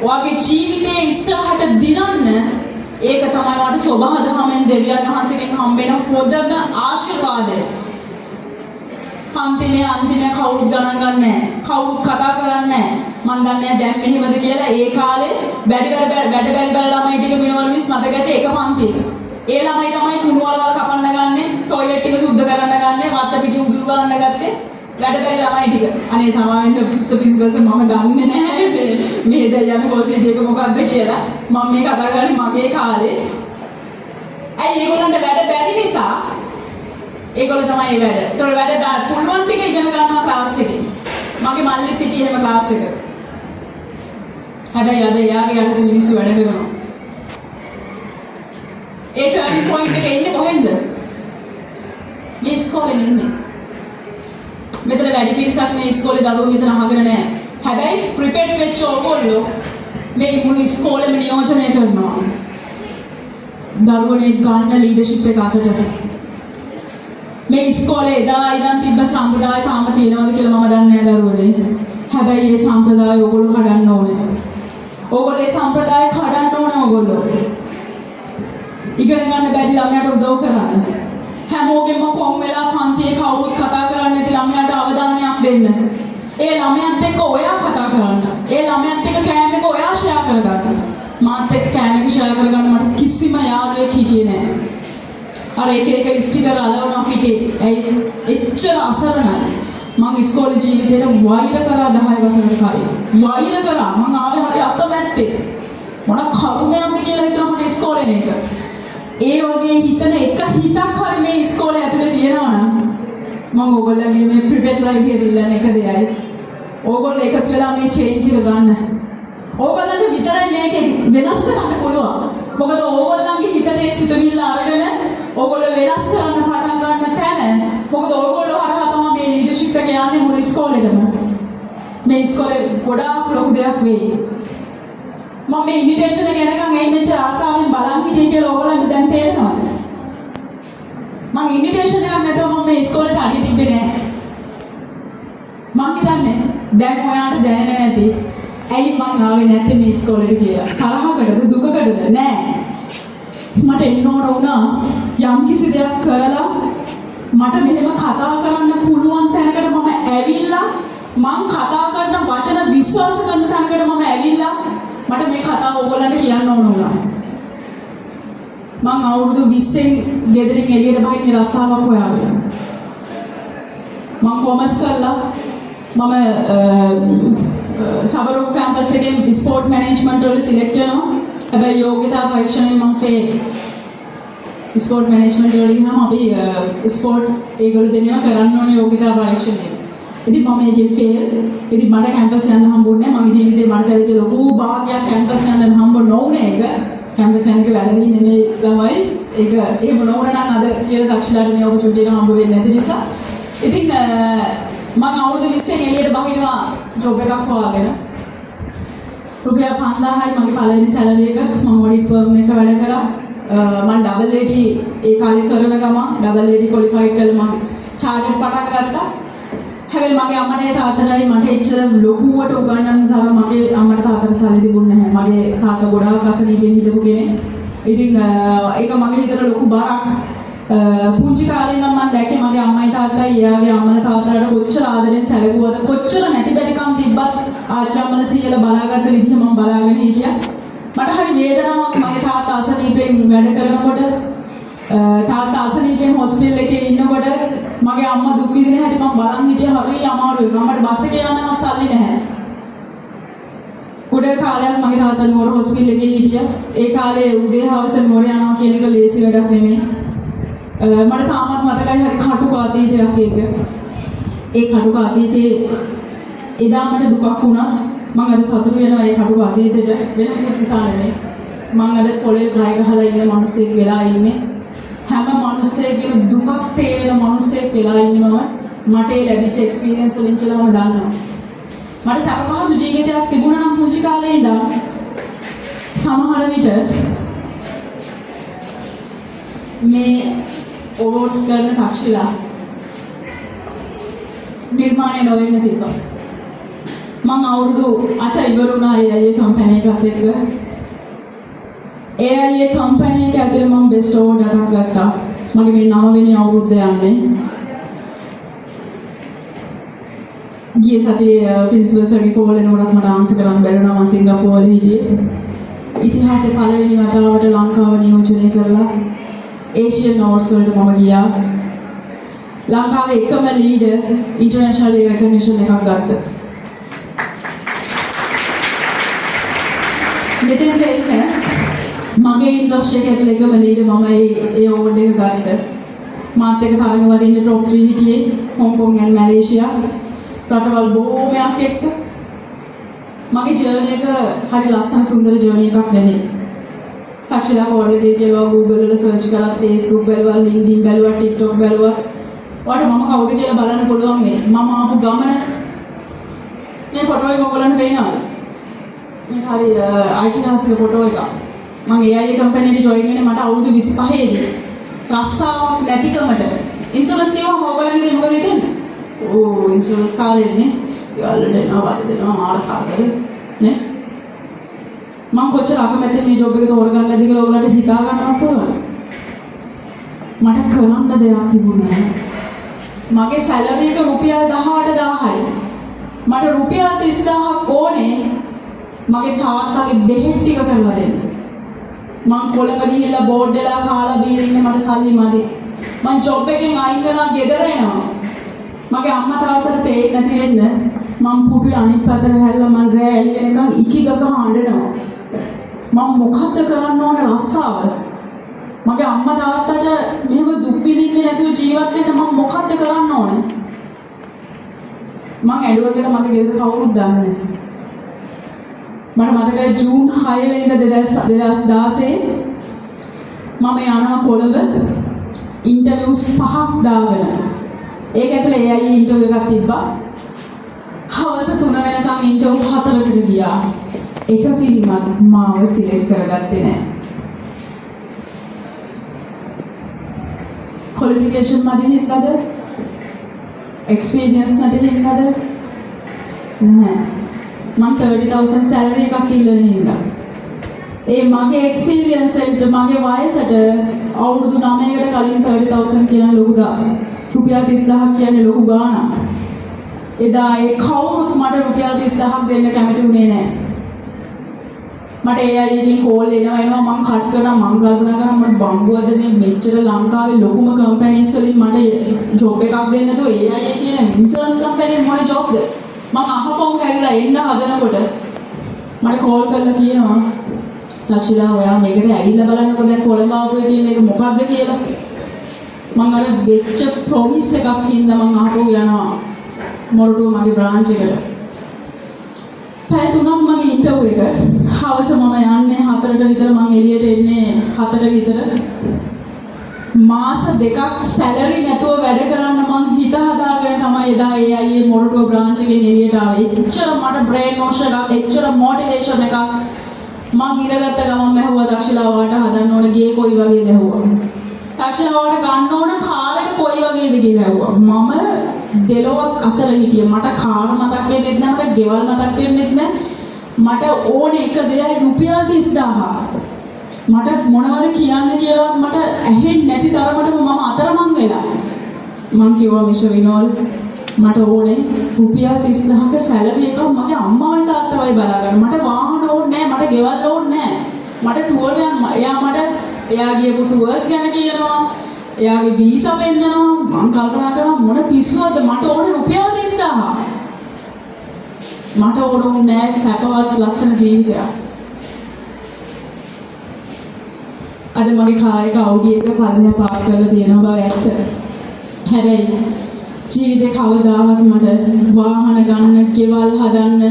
Speaker 1: ඔයාගේ ජීවිතයේ ඉස්සරහට දිනන්න ඒක තමයි ඔයාට සබහා දහමෙන් දෙවියන් වහන්සේගෙන් හම්බෙන හොඳම ආශිර්වාදය. පන්තිමේ අන්තිමේ කවුරුත් ගණන් ගන්න නැහැ. කවුරුත් කතා කරන්නේ නැහැ. මන් දන්නේ දැන් මෙහෙමද කියලා ඒ කාලේ වැඩ බැරි ළමයි ටික වෙනවල මිස් මතක ඇති එක පන්තියක. ඒ ළමයි තමයි කුණු වලවල් කපන්න ගන්නේ, টয়ලට් ටික සුද්ධ කරන්න ගන්නේ, වත්ත පිටි උදුරු ගන්න ගත්තේ වැඩ බැරි ළමයි ටික. අනේ සමාවෙන්න පිස්සපිස්සවස මම දන්නේ නැහැ මේ දයන් පොසිටි එක මොකද්ද කියලා. මම මේ කතා කරන්නේ මගේ කාලේ. ඇයි ඒගොල්ලන්ට වැඩ බැරි නිසා ඒගොල්ලෝ තමයි ඒ වැඩ. ඒතකොට වැඩ දා පුළුවන් ටික ඉගෙන ගන්නවා ක්ලාස් එකේ. මගේ මල්ලිත් හිටියේ එහෙම ක්ලාස් එක. හැබැයි අද යාගේ යටතේ මිනිස්සු වැඩ කරනවා. ඒ ටර්නින් පොයින්ට් එක එන්නේ කොහෙන්ද? මේ ඉස්කෝලේ ඉන්නේ. මෙතන වැඩි පිරිසක් මේ ඉස්කෝලේ දරුවෝ මෙතන අහගෙන නැහැ. හැබැයි ප්‍රිපෙයාර් වෙච්ච ඕගොල්ලෝ මේ මුළු ඉස්කෝලේම නියෝජනය කරනවා. දරුවනේ ගන්න ලීඩර්ෂිප් එක අතට. මේ ඉස්කෝලේ එදා ඉඳන් තිබ්බ සම්ප්‍රදාය තාම තියෙනවද කියලා මම දන්නේ නැහැ දරුවනේ. හැබැයි මේ සම්ප්‍රදාය ඕගොල්ලෝ කඩන්න ඕනේ. ඕගොල්ලෝ මේ සම්ප්‍රදාය කඩන්න ඕනේ ඕගොල්ලෝ. ඉගෙන ගන්න බැරි ළමයාට උදව් කරන්න. හැමෝගෙම කොම් වෙලා පන්තියේ කවුරුත් කතා කරන්නේ නැති ළමයාට අවධානයක් දෙන්න. ඒ ළමයාත් එක්ක ඔයා කතා කරන්න. ඒ ළමයාත් එක්ක කෑම එක ඔයා ෂෙයා කරගන්න. මාත් එක්ක කෑම එක ෂෙයා කරගන්න මට කිසිම යාළුවෙක් හිටියේ නැහැ. අර එක ස්ටිකර් අලවනවා පිටේ. ඇයි එච්චර අසරණයි. මම ඉස්කෝලේ ජීවිතේට වෛර කරා 10 වසරකට කලින්. වෛර කරා. මම ආවේ හරි අකමැත්තේ. මොන කරුමයක්ද කියලා හිතනවා මට ඉස්කෝලේ නේද. ඒ වගේ හිතන එක හිතක් හරි මේ ඉස්කෝලේ ඇතුලේ තියෙනවා නම් මම ඕගොල්ලන්ගේ මේ ප්‍රිපෙයාර්ලා විදියට ඉල්ලන එක දෙයයි. ඕගොල්ලෝ එකතු වෙලා මේ චේන්ජ් එක ගන්න. ඕගොල්ලන්ට විතරයි මේක වෙනස් කරන්න පුළුවන්. මොකද ඕගොල්ලන්ගේ හිතේ සිතුවිල්ල අරගෙන ඕගොල්ලෝ වෙනස් කරන්න පටන් ගන්න තැන මොකද ඕගොල්ලෝ හරහා තමයි මේ ලීඩර්ෂිප් එක යන්නේ මුළු ඉස්කෝලේටම. මේ ඉස්කෝලේ ගොඩාක් ලොකු දෙයක් වෙයි. මම මේ ඉන්විටේෂන් එක එනකන් එයි මෙච්චර ආසාවෙන් බලන් හිටියේ කියලා ඕගොල්ලන්ට දැන් තේරෙනවද? මම ඉන්විටේෂන් එකක් නැතුව මම මේ ඉස්කෝලේට අඩිය තිබ්බේ නැහැ. මම හිතන්නේ දැන් ඔයාලට දැනෙන්නේ නැති ඇයි මම ආවේ නැත්තේ මේ ඉස්කෝලේට කියලා. තරහකටද දුකකටද? නෑ. මට එන්න ඕන වුණා යම් කිසි දෙයක් කරලා මට මෙහෙම කතා කරන්න පුළුවන් තැනකට මම ඇවිල්ලා මං කතා කරන වචන විශ්වාස කරන තැනකට මම ඇවිල්ලා මට මේ කතාව ඕගොල්ලන්ට කියන්න ඕන වුණා. මං අවුරුදු 20න් ගෙදරින් එළියට බහින්නේ රස්සාවක් හොයාගෙන. මං කොමර්ස් කරලා මම සබරෝක් කැම්පස් එකේ ස්පෝර්ට් මැනේජ්මන්ට් වල සිලෙක්ට් වෙනවා. හැබැයි යෝග්‍යතා පරීක්ෂණයෙන් මම ෆේල්. ස්පෝර්ට් මැනේජ්මන්ට් වල ගියාම අපි ස්පෝර්ට් ඒගොල්ලෝ දෙනවා කරන්න ඕනේ යෝග්‍යතා පරීක්ෂණය. ඉතින් මම ඒකෙන් ෆේල්. ඉතින් මට කැම්පස් යන්න හම්බුනේ නැහැ. මගේ ජීවිතේ මට ලැබිච්ච ලොකු භාග්‍යයක් කැම්පස් යන්න හම්බ නොවුනේ ඒක. කැම්පස් යන්නක වැරදි නෙමෙයි ළමයි. ඒක එහෙම නොවුනා නම් අද කියලා දක්ෂලාට මේ ඔපචුනිටි එක හම්බ වෙන්නේ නැති නිසා. ඉතින් මම අවුරුදු 20න් එළියට බහිනවා ජොබ් එකක් හොයාගෙන. රුපියල් 5000යි මගේ පළවෙනි සැලරි එක. මම ඔඩිට් ෆර්ම් එක වැඩ කරා. මම ඩබල් AD ඒ කාලේ කරන ගමන් ඩබල් AD ක්වොලිෆයිඩ් කරලා මම චාර්ටඩ් පටන් ගත්තා. හැබැයි මගේ අම්මට තාත්තටයි මට එච්චර ලොකුවට උගන්වන්න තරම් මගේ අම්මට තාත්තට සල්ලි තිබුණේ නැහැ. මගේ තාත්තා ගොඩාක් අසනීපෙන් හිටපු කෙනෙක්. ඉතින් ඒක මගේ හිතට ලොකු බරක්. පුංචි කාලේ ඉඳන් මම දැක්කේ මගේ අම්මයි තාත්තයි එයාගේ අම්මලා තාත්තලාට කොච්චර ආදරෙන් සැලකුවද කොච්චර නැති බැරිකම් තිබ්බත් ආච්චි අම්මලා සීයලා බලාගත්ත විදිහ මම බලාගෙන හිටියා. මට හරි වේදනාවක් මගේ තාත්තා අසනීපෙන් වැඩ කරනකොට තාත්තා අසනීපෙන් හොස්පිටල් එකේ ඉන්නකොට මගේ අම්මා දුක් විඳින හැටි මම බලන් හිටියා. හරි අමාරුයි. මමට බස් එකේ යන්නවත් සල්ලි නැහැ. උඩ කාලයක් මගේ තාත්තා නුවර හොස්පිටල් එකේ හිටියා. ඒ කාලේ උදේ හවස නුවර යනවා කියන එක ලේසි වැඩක් නෙමෙයි. මට තාමත් මතකයි හරි කටුක අතීතයක් ඒක. ඒ කටුක අතීතේ එදා මට දුකක් වුණා. මම අද සතුටු වෙනවා ඒ කටුක අතීතෙට වෙන මොකක් නිසා නෙමෙයි. මම අද පොළේ කය ගහලා ඉන්න මිනිස්සෙක් වෙලා ඉන්නේ. හැම මිනිස්සෙකම දුකක් තේරෙන මිනිස්සෙක් වෙලා ඉන්නේ මම. මට ඒ ලැබිච්ච එක්ස්පීරියන්ස් වලින් කියලා මම දන්නවා. මට සැප පහසු ජීවිතයක් තිබුණා නම් පුංචි කාලේ ඉඳන් සමහර විට මේ ඕවර්ස් කරන තාක්ෂිලා නිර්මාණය නොවෙන්න තිබ්බා. මම අවුරුදු 8 ඉවර වුණා ඒ කම්පැනි එකත් එක්ක. ඒ කම්පැනි එක ඇතුලේ මම බෙස්ට් ඕවර් එකක් ගත්තා. මගේ මේ 9 වෙනි අවුරුද්ද යන්නේ. ගිය සතියේ ප්‍රින්සිපල් සර්ගේ කෝල් එනකොට මට ආන්සර් කරන්න බැරි වුණා. මම සිංගප්පූරුවේ හිටියේ. ඉතිහාසයේ පළවෙනි වතාවට ලංකාව නියෝජනය කරලා ඒෂියන් නෝට්ස් වලට මම ගියා. ලංකාවේ එකම ලීඩර් ඉන්ටර්නැෂනල් රෙකග්නිෂන් එකක් ගත්තා. මෙතෙන්ට එන්න මගේ ඉන්ඩස්ට්‍රි එක ඇතුළේ එකම ලීඩර් මම ඒ ඕවර්ඩ් එක ගත්තා. මාත් එක්ක තරඟ වදින්න টොප් 3 හිටියේ හොංකොං and මැලේසියා රටවල් බොහෝමයක් එක්ක. මගේ ජර්නි එක හරි ලස්සන සුන්දර ජර්නි එකක් නෙමෙයි. තාක්ෂිලා කෝඩේ කියලා Google වල සර්ච් කරලා Facebook බැලුවා, LinkedIn බැලුවා, TikTok බැලුවා. ඔයාලට මම කවුද කියලා බලන්න පුළුවන් මේ. මම ආපු ගමන මේ ෆොටෝ එක ඔයගොල්ලන්ට පේනවද? මේ හරි ඓතිහාසික ෆොටෝ එකක්. මම AI කම්පැනි එකට ජොයින් වෙන්නේ මට අවුරුදු 25 දී. රස්සාවක් නැතිකමට. ඉන්ෂුරන්ස් කියවම ඔයගොල්ලන්ගේ මොකද හිතන්නේ? ඕ ඉන්ෂුරන්ස් කාලෙන්නේ. යාළුවන්ට එනවා වද දෙනවා මාර කාර්යය නේ. මම කොච්චර අකමැති මේ ජොබ් එක තෝරගන්න නැති කියලා ඔයගොල්ලන්ට හිතා ගන්නවත් පුළුවන්. මට කරන්න දෙයක් තිබුණේ නැහැ. මගේ සැලරි එක රුපියල් 18000යි. මට රුපියල් 30000ක් ඕනේ මගේ තාත්තගේ බෙහෙත් ටික කරලා දෙන්න. මං කොළඹ ගිහිල්ලා බෝඩ් වෙලා කාලා බීලා ඉන්නේ මට සල්ලි මදි. මං ජොබ් එකෙන් අයින් වෙලා ගෙදර එනවා. මගේ අම්මා තාත්තට පේන්නේ නැති වෙන්න මං පුටුවේ අනිත් පැත්තට හැරිලා මං රෑ එළි වෙනකන් ඉකිගක හඬනවා. මම මොකද්ද කරන්න ඕනේ රස්සාව? මගේ අම්මා තාත්තට මෙහෙම දුක් විඳින්නේ නැතුව ජීවත් වෙන්න මම මොකද්ද කරන්න ඕනේ? මම ඇඬුවා කියලා මගේ ගෙදර කවුරුත් දන්නේ නැහැ. මට මතකයි ජූන් 6 වෙනිදා 2016 මම යනවා කොළඹ ඉන්ටර්විව්ස් 5ක් දාගෙන. ඒක ඇතුලේ AI ඉන්ටර්විව් එකක් තිබ්බා. හවස 3 වෙනකන් ඉන්ටර්විව් 4කට ගියා. එක පිළිමක් මාව සිලෙක්ට් කරගත්තේ නැහැ. qualification මදි හින්දාද? experience නැති හින්දාද? නැහැ. මම 30000 salary එකක් ඉල්ලන හින්දා. ඒ මගේ experience එකට මගේ වයසට අවුරුදු 9කට කලින් 30000 කියන ලොකු රුපියල් 30000ක් කියන්නේ ලොකු ගාණක්. එදා ඒ කවුරුත් මට රුපියල් 30000ක් දෙන්න කැමති වුණේ නැහැ. මට AI එකකින් කෝල් එනවා මම කට් කරනවා මම කල්පනා කරා මම බම්බුවද මේ මෙච්චර ලංකාවේ ලොකුම කම්පැනිස් වලින් මට ජොබ් එකක් දෙන්න නැතුව AI කියන ඉන්ෂුරන්ස් කම්පැනිෙන් මොන ජොබ්ද මම අහපව් හැරිලා එන්න හදනකොට මට කෝල් කරලා කියනවා තාක්ෂිලා ඔයා මේකට ඇවිල්ලා බලන්නකෝ දැන් කොළඹ ආපු එකේ මේක මොකද්ද කියලා මම අර වෙච්ච ප්‍රොමිස් එකක් හින්දා මම ආපහු යනවා මොරටුව මගේ බ්‍රාන්ච් එකට පැය 3ක් මගේ ඉන්ටර්විව් එක. හවස මම යන්නේ 4ට විතර මම එළියට එන්නේ 7ට විතර. මාස 2ක් සැලරි නැතුව වැඩ කරන්න මම හිත හදාගෙන තමයි එදා AI මොරටුව බ්‍රාන්ච් එකෙන් එළියට ආවේ. එච්චර මට බ්‍රේන් වොෂ් එකක්, එච්චර මොටිවේෂන් එකක්. මම ඉඳගත්ත ගමන් මැහුවා තාක්ෂිලා වාට හදන්න ඕන ගේ කොයි වගේද ඇහුවා. තාක්ෂිලා වාට ගන්න ඕන කාර් එක කොයි වගේද කියලා ඇහුවා. මම දෙලොවක් අතර හිටියේ. මට කාර් මතක් වෙන්නේ නැහැ, මට ගෙවල් මතක් වෙන්නේ නැහැ. මට ඕනේ එක දෙයයි රුපියල් 30000. මට මොනවද කියන්න කියලාවත් මට ඇහෙන්නේ නැති තරමට මම අතරමං වෙලා. මං කිව්වා මිෂ විනෝල් මට ඕනේ රුපියල් 30000ක සැලරි එකක් මගේ අම්මවයි තාත්තවයි බලාගන්න. මට වාහන ඕනේ නැහැ, මට ගෙවල් ඕනේ නැහැ. මට ටුවර් යන්න එයා ගියපු ටුවර්ස් ගැන කියනවා. එයාගේ වීසා පෙන්නනවා. මම කල්පනා කරා මොන පිස්සුවක්ද මට ඕනේ රුපියල් 30000. මට ඕනේ නෑ සැපවත් ලස්සන ජීවිතයක්. අද මගේ කාර් එක Audi එක පල්ලෙහා පාක් කරලා තියෙනවා බව ඇත්ත. හැබැයි ජීවිතේ කවදාවත් මට වාහන ගන්න, ගෙවල් හදන්න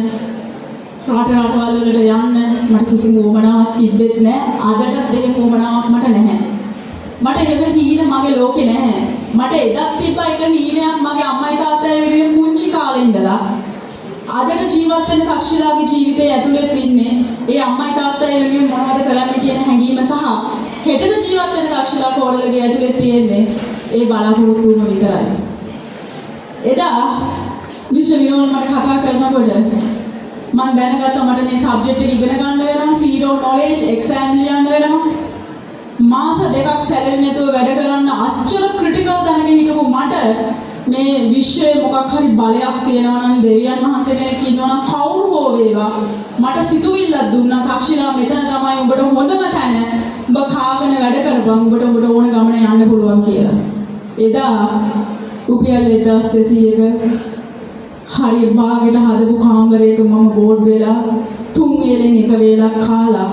Speaker 1: රටවල් වලට යන්න මට කිසිම උවමනාවක් තිබෙත් නැහැ. අදටත් ඒක උවමනාවක් මට නැහැ. මට එහෙම හීන මගේ ලෝකේ නැහැ. මට එදත් තිබ්බ එක හීනයක් මගේ අම්මයි තාත්තයි වෙනුවෙන් පුංචි කාලේ ඉඳලා අදට ජීවත් වෙන තක්ෂිලාගේ ජීවිතය ඇතුළේ ඉන්නේ ඒ අම්මයි තාත්තයි වෙනුවෙන් මොනවද කරන්න කියන හැඟීම සහ හෙටට ජීවත් වෙන තක්ෂිලා කෝරළගේ ඇතුළේ තියෙන්නේ ඒ බලාපොරොත්තුම විතරයි. එදා විශ්ව විනෝද මට කතා කරනකොට මම දැනගත්තා මට මේ සබ්ජෙක්ට් එක ඉගෙන ගන්න වෙනවා zero knowledge exam ලියන්න වෙනවා. මාස දෙකක් සැලෙන්නේ නැතුව වැඩ කරන්න අච්චර ක්‍රිටිකල් දැනගෙන හිටපු මට මේ විශ්වයේ මොකක් හරි බලයක් තියෙනවා නම් දෙවියන් වහන්සේ කෙනෙක් ඉන්නවා නම් කවුරු හෝ වේවා මට සිතුවිල්ලක් දුන්නා තක්ෂිලා මෙතන තමයි උඹට හොඳම තැන උඹ කාගෙන වැඩ කරපන් උඹට ඕන ගමන යන්න පුළුවන් කියලා. එදා රුපියල් 1200ක හරි භාගයට හදපු කාමරයක මම බෝඩ් වෙලා 3 වේලෙන් එක වේලක් කාලා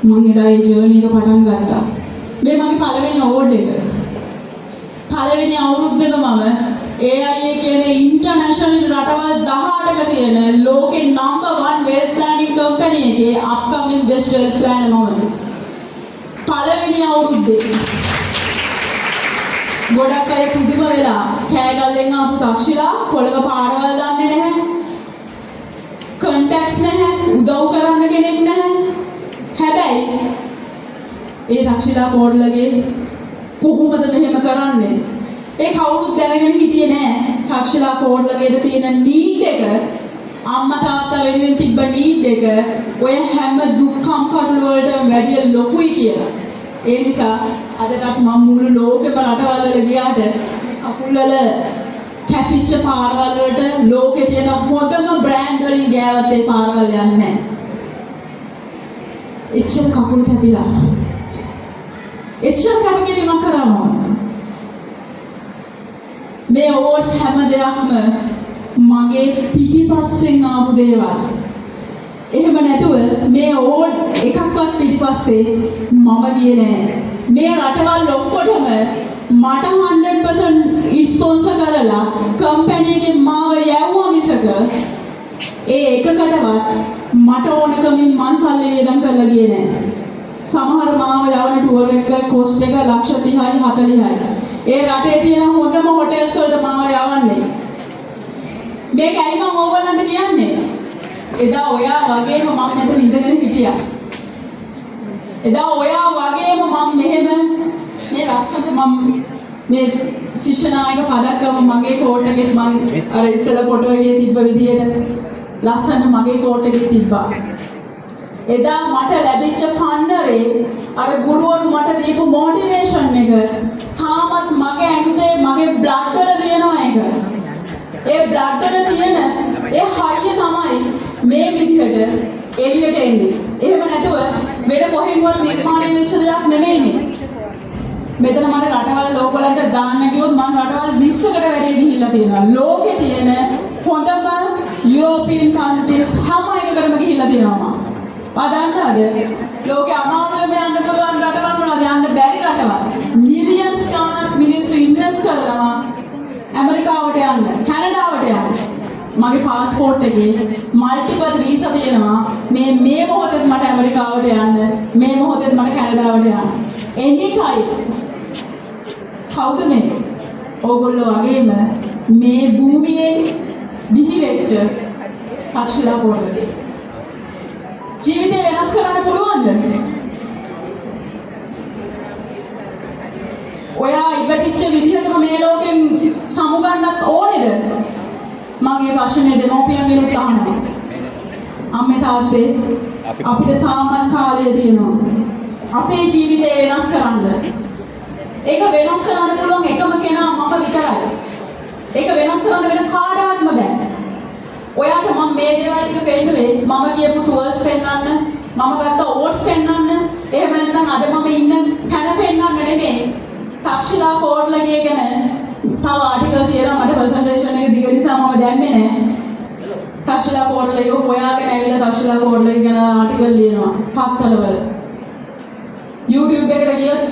Speaker 1: මම එදා ඒ ජර්නි එක පටන් ගත්තා. මේ මගේ පළවෙනි අවෝඩ් එක. පළවෙනි අවුරුද්දේම මම AIA කියන ඉන්ටර්නැෂනල් රටවල් 18ක තියෙන ලෝකේ නම්බර් 1 වෙල්ත් ප්ලෑනින් කම්පැනි එකේ අප්කමින් බෙස්ට් වෙල්ත් ප්ලෑනර් මම. පළවෙනි අවුරුද්දේ ගොඩක් අය පුදුම වෙලා කෑගල්ලෙන් ආපු තක්ෂිලා කොළඹ පාරවල් දන්නේ නැහැ. කන්ටැක්ට්ස් නැහැ, උදව් කරන්න කෙනෙක් නැහැ. හැබැයි ඒ තක්ෂිලා කෝඩලගේ කොහොමද මෙහෙම කරන්නේ? ඒ කවුරුත් දැනගෙන හිටියේ නෑ. තක්ෂිලා කෝඩලගේට තියෙන නීඩ් එක අම්මා තාත්තා වෙනුවෙන් තිබ්බ නීඩ් එක ඔය හැම දුක්ඛම් කඩළු වලටම වැඩිය ලොකුයි කියලා. ඒ නිසා අදටත් මම මුළු ලෝකෙම රටවල් වල ගියාට මේ කකුල් වල කැපිච්ච පාරවල් වලට ලෝකේ තියෙන හොඳම බ්‍රෑන්ඩ් වලින් ගෑවත් ඒ පාරවල් යන්නේ නැහැ. එච්චර කකුල් කැපිලා. එච්චර කැපකිරීමක් කරනවා. මේ ඕවර්ස් හැම දෙයක්ම මගේ පිටිපස්සෙන් ආපු දේවල්. එහෙම නැතුව මේ ඕඩ් එකක්වත් පිටිපස්සේ මම ගියේ නෑ. මේ රටවල් ඔක්කොටම මට 100% ස්පොන්සර් කරලා කම්පැනි එකෙන් මාව යවුවා මිසක ඒ එකකටවත් මට ඕනකමින් මං සල්ලි වියදම් කරලා ගියේ නෑ. සමහර මාව යවන ටුවර් එක කොස්ට් එක ලක්ෂ 30යි 40යි. ඒ රටේ තියෙන හොඳම හොටෙල්ස් වලට මාව යවන්නේ. මේක ඇයි මම ඕගොල්ලන්ට කියන්නේ? එදා ඔයා වගේම මම මෙතන ඉඳගෙන හිටියා. එදා ඔයා වගේම මම මෙහෙම මේ ලස්සනට මම මේ ශිෂ්‍ය නායක පදක්කම මගේ කෝට් එකේ මම අර ඉස්සෙල්ලා ෆොටෝ එකේ තිබ්බ විදියට ලස්සන මගේ කෝට් එකේ තිබ්බා. එදා මට ලැබිච්ච පන්නරේ අර ගුරුවරු මට දීපු මොටිවේෂන් එක තාමත් මගේ ඇඟේ මගේ බ්ලඩ් වල තියෙනවා ඒක. ඒ බ්ලඩ් වල තියෙන ඒ හයිය තමයි මේ විදිහට එළියට එන්නේ. එහෙම නැතුව වෙන කොහෙන්වත් නිර්මාණය වෙච්ච දෙයක් නෙමෙයි මේ. මෙතන මට රටවල් ලෝකවලට දාන්න ගියොත් මම රටවල් 20කට වැඩි ගිහිල්ලා තියෙනවා. ලෝකේ තියෙන හොඳම යුරෝපියන් කන්ට්‍රීස් හැම එකකටම ගිහිල්ලා තියෙනවා මම. වදන්නද? ලෝකේ අමාරුවෙන් යන්න පුළුවන් රටවල් මොනවද? යන්න බැරි රටවල්. මිලියන්ස් ගාණක් මිනිස්සු ඉන්වෙස්ට් කරනවා ඇමරිකාවට යන්න, කැනඩාවට යන්න. මගේ පාස්පෝර්ට් එකේ මල්ටිපල් වීසා තියෙනවා. මේ මොහොතේ මට ඇමරිකාවට යන්න, මේ මොහොතේ මට කැනඩාවට යන්න. any time. කවුද මේ? ඕගොල්ලෝ වගේම මේ භූමියේ බිහි වෙච්ච තක්ෂිලා කෝඩලගේ. ජීවිතේ වෙනස් කරන්න පුළුවන්ද? ඔයා ඉපදිච්ච විදිහටම මේ ලෝකෙන් සමුගන්නත් ඕනේද? මගේ ප්‍රශ්නේ දෙමෝපියන්ගෙනුත් අහනවා. අම්මේ තාත්තේ අපිට තාමත් කාලය තියෙනවා. අපේ ජීවිතේ වෙනස් කරන්න. ඒක වෙනස් කරන්න පුළුවන් එකම කෙනා මම විතරයි. ඒක වෙනස් කරන්න වෙන කාටවත්ම බෑ. ඔයාට මම මේ දේවල් ටික පෙන්නුවේ මම කියපු ටුවර්ස් පෙන්වන්න, මම ගත්ත ඕට්ස් පෙන්වන්න, එහෙම නැත්නම් අද මම ඉන්න තැන පෙන්වන්න නෙමෙයි. තක්ෂිලා කෝඩලගේ ගැන තව ආටිකල් තියෙනවා මට ප්‍රසන්ටේෂන් එක දිග නිසා මම දැම්මේ නැහැ. තක්ෂිලා කෝඩලගේ හොයාගෙන ඇවිල්ලා තක්ෂිලා කෝඩලගේ ගැන ආටිකල් ලියනවා පත්තරවල. YouTube එකට ගියොත්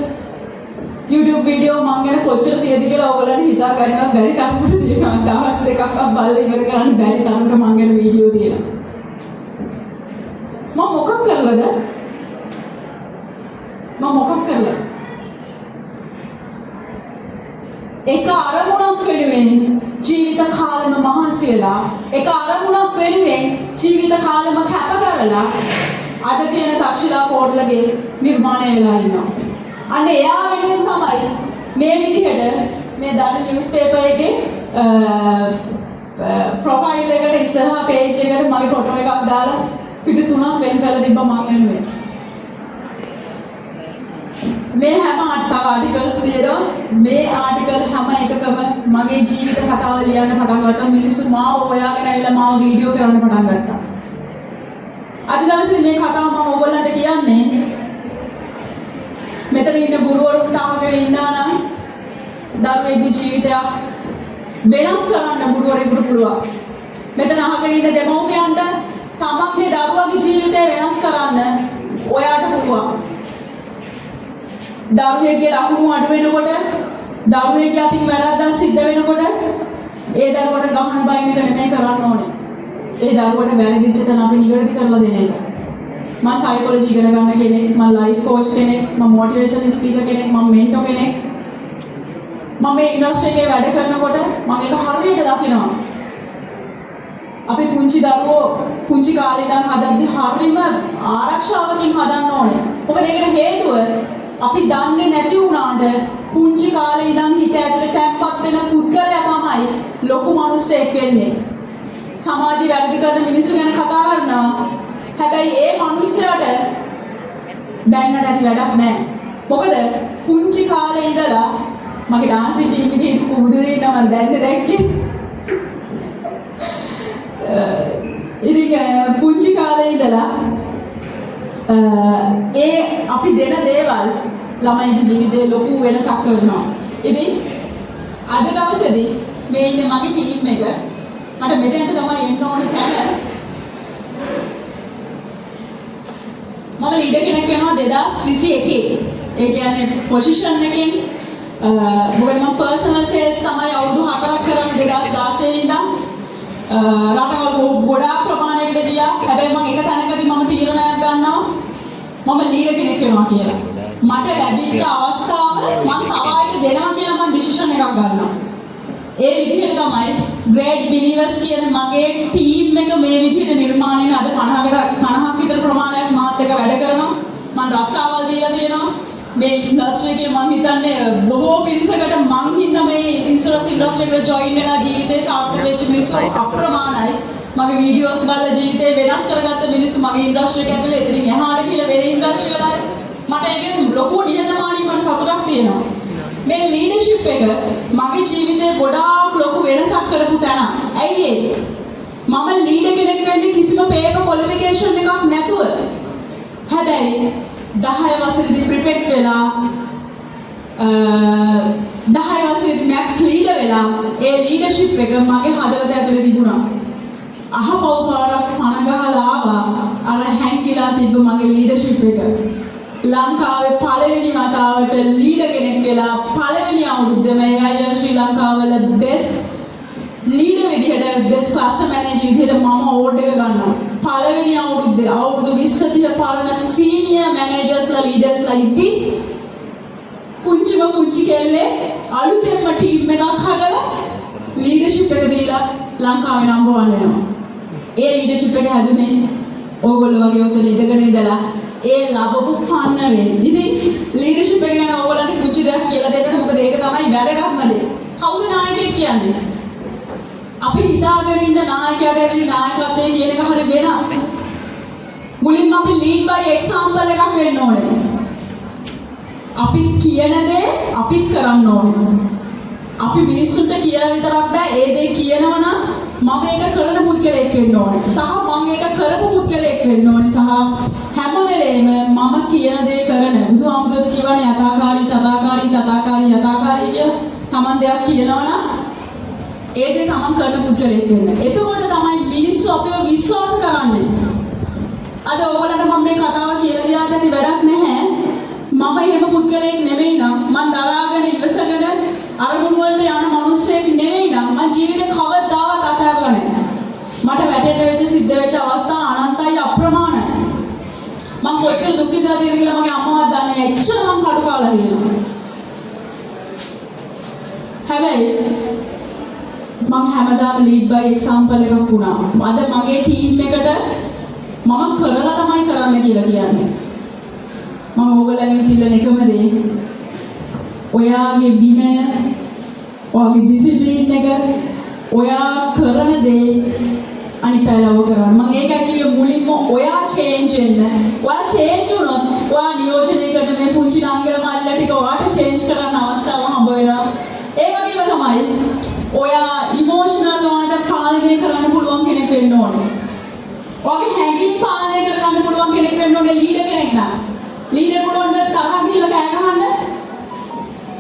Speaker 1: YouTube වීඩියෝ මම ගැන කොච්චර තියෙද කියලා ඔයගොල්ලන්ට හිතා ගන්නවත් බැරි තරමට තියෙනවා. දවස් දෙකක්වත් බලලා ඉවර කරන්න බැරි තරමට මම ගැන වීඩියෝ තියෙනවා. මම මොකක් කරලාද? මම මොකක් කරලා? එක අරමුණක් වෙනුවෙන් ජීවිත කාලෙම මහන්සි වෙලා, එක අරමුණක් වෙනුවෙන් ජීවිත කාලෙම කැප කරලා අද කියන තක්ෂිලා කෝඩ්ලගේ නිර්මාණය වෙලා ඉන්නවා. අන්න එයා වෙනුවෙන් තමයි මේ විදිහට මේ දාන නිවුස් පේපර් එකේ ප්‍රොෆයිල් එකට ඉස්සරහා පේජ් එකට මගේ ෆොටෝ එකක් දාලා පිටු 3ක් වෙන් කරලා තිබ්බා මම වෙනුවෙන්. මේ හැම ආටිකල්ස් තියෙනවා. මේ ආටිකල් හැම එකකම මගේ ජීවිත කතාව ලියන්න පටන් ගත්තා. මිනිස්සු මාව හොයාගෙන ඇවිල්ලා මාව වීඩියෝ කරන්න පටන් ගත්තා. අද දවසේ මේ කතාව මම ඔයගොල්ලන්ට කියන්නේ මෙතන ඉන්න ගුරුවරුන්ට අහගෙන ඉන්නා නම් දරුවෙකුගේ ජීවිතයක් වෙනස් කරන්න ගුරුවරයෙකුට පුළුවන්. මෙතන අහගෙන ඉන්න දෙමව්පියන්ට තමන්ගේ දරුවාගේ ජීවිතය වෙනස් කරන්න ඔයාට පුළුවන්. දරුවෙක්ගේ ලකුණු අඩු වෙනකොට, දරුවෙක්ගේ අතින් වැරද්දක් සිද්ධ වෙනකොට ඒ දරුවට ගහන බයින් එක නෙමෙයි කරන්න ඕනේ. ඒ දරුවට වැරදිච්ච තැන අපි නිවැරදි කරලා දෙන එක. මම සයිකොලොජි ඉගෙන ගන්න කෙනෙක්, මම ලයිෆ් කෝච් කෙනෙක්, මම මොටිවේෂන් ස්පීකර් කෙනෙක්, මම මෙන්ටර් කෙනෙක්. මම මේ ඉන්ඩස්ට්‍රි එකේ වැඩ කරනකොට මම ඒක හරියට දකිනවා. අපි පුංචි දරුවෝ පුංචි කාලේ ඉඳන් හදද්දි හරියම ආරක්ෂාවකින් හදන්න ඕනේ. මොකද ඒකට හේතුව අපි දන්නේ නැති වුණාට පුංචි කාලේ ඉඳන් හිත ඇතුලේ තැම්පත් වෙන පුද්ගලයා තමයි ලොකු මිනිස්සෙක් වෙන්නේ. සමාජي වැරදි කරන මිනිස්සු ගැන කතා කරනවා. හැබැයි ඒ මිනිස්සයාට බැන්නට ඇති වැඩක් නැහැ. මොකද පුංචි කාලේ ඉඳලා මගේ ඩාන්සින් ටීම් එකේ කුමුදුනේ ඉන්නවා මම දැක්කේ. ඉතින් පුංචි කාලේ ඉඳලා ඒ අපි දෙන දේවල් ළමයිගේ ජීවිතේ ලොකු වෙනසක් කරනවා. ඉතින් අද දවසේදී මේ ඉන්නේ මගේ ටීම් එක. මට මෙතෙන්ට තමයි එන්න ඕනේ තැන. මම ලීඩර් කෙනෙක් වෙනවා 2021. ඒ කියන්නේ පොසිෂන් එකෙන් මොකද මම පර්සනල් සේල්ස් තමයි අවුරුදු 4ක් කරන්නේ 2016 ඉඳන්. රටවල් ගොඩාක් ප්‍රමාණයකට ගියා. හැබැයි මම එක තැනකදී මම තීරණයක් ගන්නවා මම ලීඩර් කෙනෙක් වෙනවා කියලා. මට ලැබිච්ච අවස්ථාව මම තවයිට දෙනවා කියලා මම ඩිසිෂන් එකක් ගන්නවා. ඒ විදිහට තමයි Great Believers කියන මගේ ටීම් එක මේ විදිහට නිර්මාණය අද 50ක් විතර ප්‍රමාණයක් මාත් එක්ක වැඩ කරනවා. මම රස්සාවල් දීලා තියෙනවා. මේ ඉන්ඩස්ට්‍රි එකේ මම හිතන්නේ බොහෝ පිරිසකට මං හින්දා මේ ඉන්ෂුරන්ස් ඉන්ඩස්ට්‍රි එකට ජොයින් වෙලා ජීවිතේ සාර්ථක වෙච්ච මිනිස්සු අප්‍රමාණයි. මගේ වීඩියෝස් බලලා ජීවිතේ වෙනස් කරගත්ත මිනිස්සු මගේ ඉන්ඩස්ට්‍රි එක ඇතුලේ එතනින් එහාට ගිහලා වෙන ඉන්ඩස්ට්‍රි වල මට ඒකෙන් ලොකු නිහතමානී මට සතුටක් තියෙනවා. මේ ලීඩර්ෂිප් එක මගේ ජීවිතේ ගොඩාක් ලොකු වෙනසක් කරපු තැන. ඇයි ඒ? මම ලීඩර් කෙනෙක් වෙන්නේ කිසිම පේපර් ක්වොලිෆිකේෂන් එකක් නැතුව. හැබැයි 10 වසරේදී ප්‍රිපෙක්ට් වෙලා 10 වසරේදී මැක්ස් ලීඩර් වෙලා ඒ ලීඩර්ෂිප් එක මගේ හදවත ඇතුලේ තිබුණා. අහපව පාරක් පණ ගහලා ආවා අර හැංගිලා තිබ්බ මගේ ලීඩර්ෂිප් එක. ලංකාවේ පළවෙනි වතාවට ලීඩර් කෙනෙක් වෙලා පළවෙනි අවුරුද්දේම එයා ශ්‍රී ලංකාවල බෙස්ට් ලීඩර් විදිහට බෙස්ට් ක්ලස්ටර් මැනේජර් විදිහට මම ඕඩර් එක ගන්නවා. පළවෙනි අවුරුද්දේ අවුරුදු 20 පරණ සීනියර් මැනේජර්ස්ලා ලීඩර්ස්ලා ඉද්දි පුංචි කෙල්ලේ අලුතෙන්ම ටීම් එකක් හදලා ලීඩර්ෂිප් එක දීලා ලංකාවේ නම්බර් 1 වෙනවා. ඒ ලීඩර්ෂිප් එක හැදුනේ ඕගොල්ලෝ වගේ උතන ඉඳගෙන ඉඳලා ඒ ලැබපු පන්නරේ. ඉතින් ලීඩර්ෂිප් එක ගැන ඕගොල්ලන්ට පුංචි දෙයක් කියලා දෙන්න. මොකද ඒක තමයි වැදගත්ම දේ. කවුද නායකයෙක් කියන්නේ? අපි හිතාගෙන ඉන්න නායකයාට ඇරලි නායකත්වයේ කියන එක හරිය වෙනස්. මුලින්ම අපි ලීඩ් බයි එක්සැම්පල් එකක් වෙන්න ඕනේ. අපි කියන දේ අපිත් කරන්න ඕනේ. අපි මිනිස්සුන්ට කියලා විතරක් බෑ. ඒ දේ කියනවා නම් මම ඒක කරන පුද්ගලයෙක් වෙන්න ඕනේ. සහ මම ඒක කරපු පුද්ගලයෙක් වෙන්න ඕනේ. සහ හැම වෙලේම මම කියන දේ කරන. බුදුහාමුදුරුවෝ කියවනේ යථාකාරී කිය. තමන් දෙයක් කියනවා නම් ඒ දේ තමන් කරන පුද්ගලයෙක් වෙන්න. එතකොට තමයි මිනිස්සු අපිව විශ්වාස කරන්නේ. අද ඔයගොල්ලන්ට මම මේ කතාව කියලා ගියාට ඇති වැඩක් නැහැ. මම එහෙම පුද්ගලයෙක් නෙමෙයි නම් මම දරාගෙන ඉවසගෙන අරමුණු වලට යන මිනිස්සෙක් නෙමෙයි නම් මම ජීවිතේ කවදාවත් අතහැරලා නැහැ. මට වැටෙන්න වෙච්ච සිද්ධ වෙච්ච අවස්ථා අනන්තයි අප්‍රමාණයි. කොච්චර දුක් විඳලා තියෙනද කියලා මගේ අම්මවත් දන්නේ නැහැ. එච්චර මං කටු කාලා තියෙනවා. හැබැයි මම හැමදාම ලීඩ් බයි එක්සැම්පල් එකක් වුණා. අද මගේ ටීම් එකට මම කරලා තමයි කරන්න කියලා කියන්නේ. මම ඕගොල්ලන්ගෙන් ඉල්ලන එකම දේ ඔයාගේ විනය, ඔයාගේ ඩිසිප්ලින් එක, ඔයා කරන දේ අනිත් අයව කරන්න. මම ඒකයි කිව්වේ මුලින්ම ඔයා චේන්ජ් වෙන්න. ඔයා චේන්ජ් වුණොත් ඔයා නියෝජනය කරන මේ පුංචි නංගල මල්ල ටික ඔයාට චේන්ජ් කරන්න අවස්ථාව හම්බ වෙනවා. ඒ වගේම තමයි ඔයා ඉමෝෂනල් වලට පාලනය කරන්න පුළුවන් කෙනෙක් වෙන්න ඕනේ. ඔයාගේ හැඟීම් පාලනය කරගන්න පුළුවන් කෙනෙක් වෙන්න ඕනේ ලීඩර් කෙනෙක් නම්. ලීඩර් කෙනෙකුට තරහ ගිහලා කෑ ගහන්න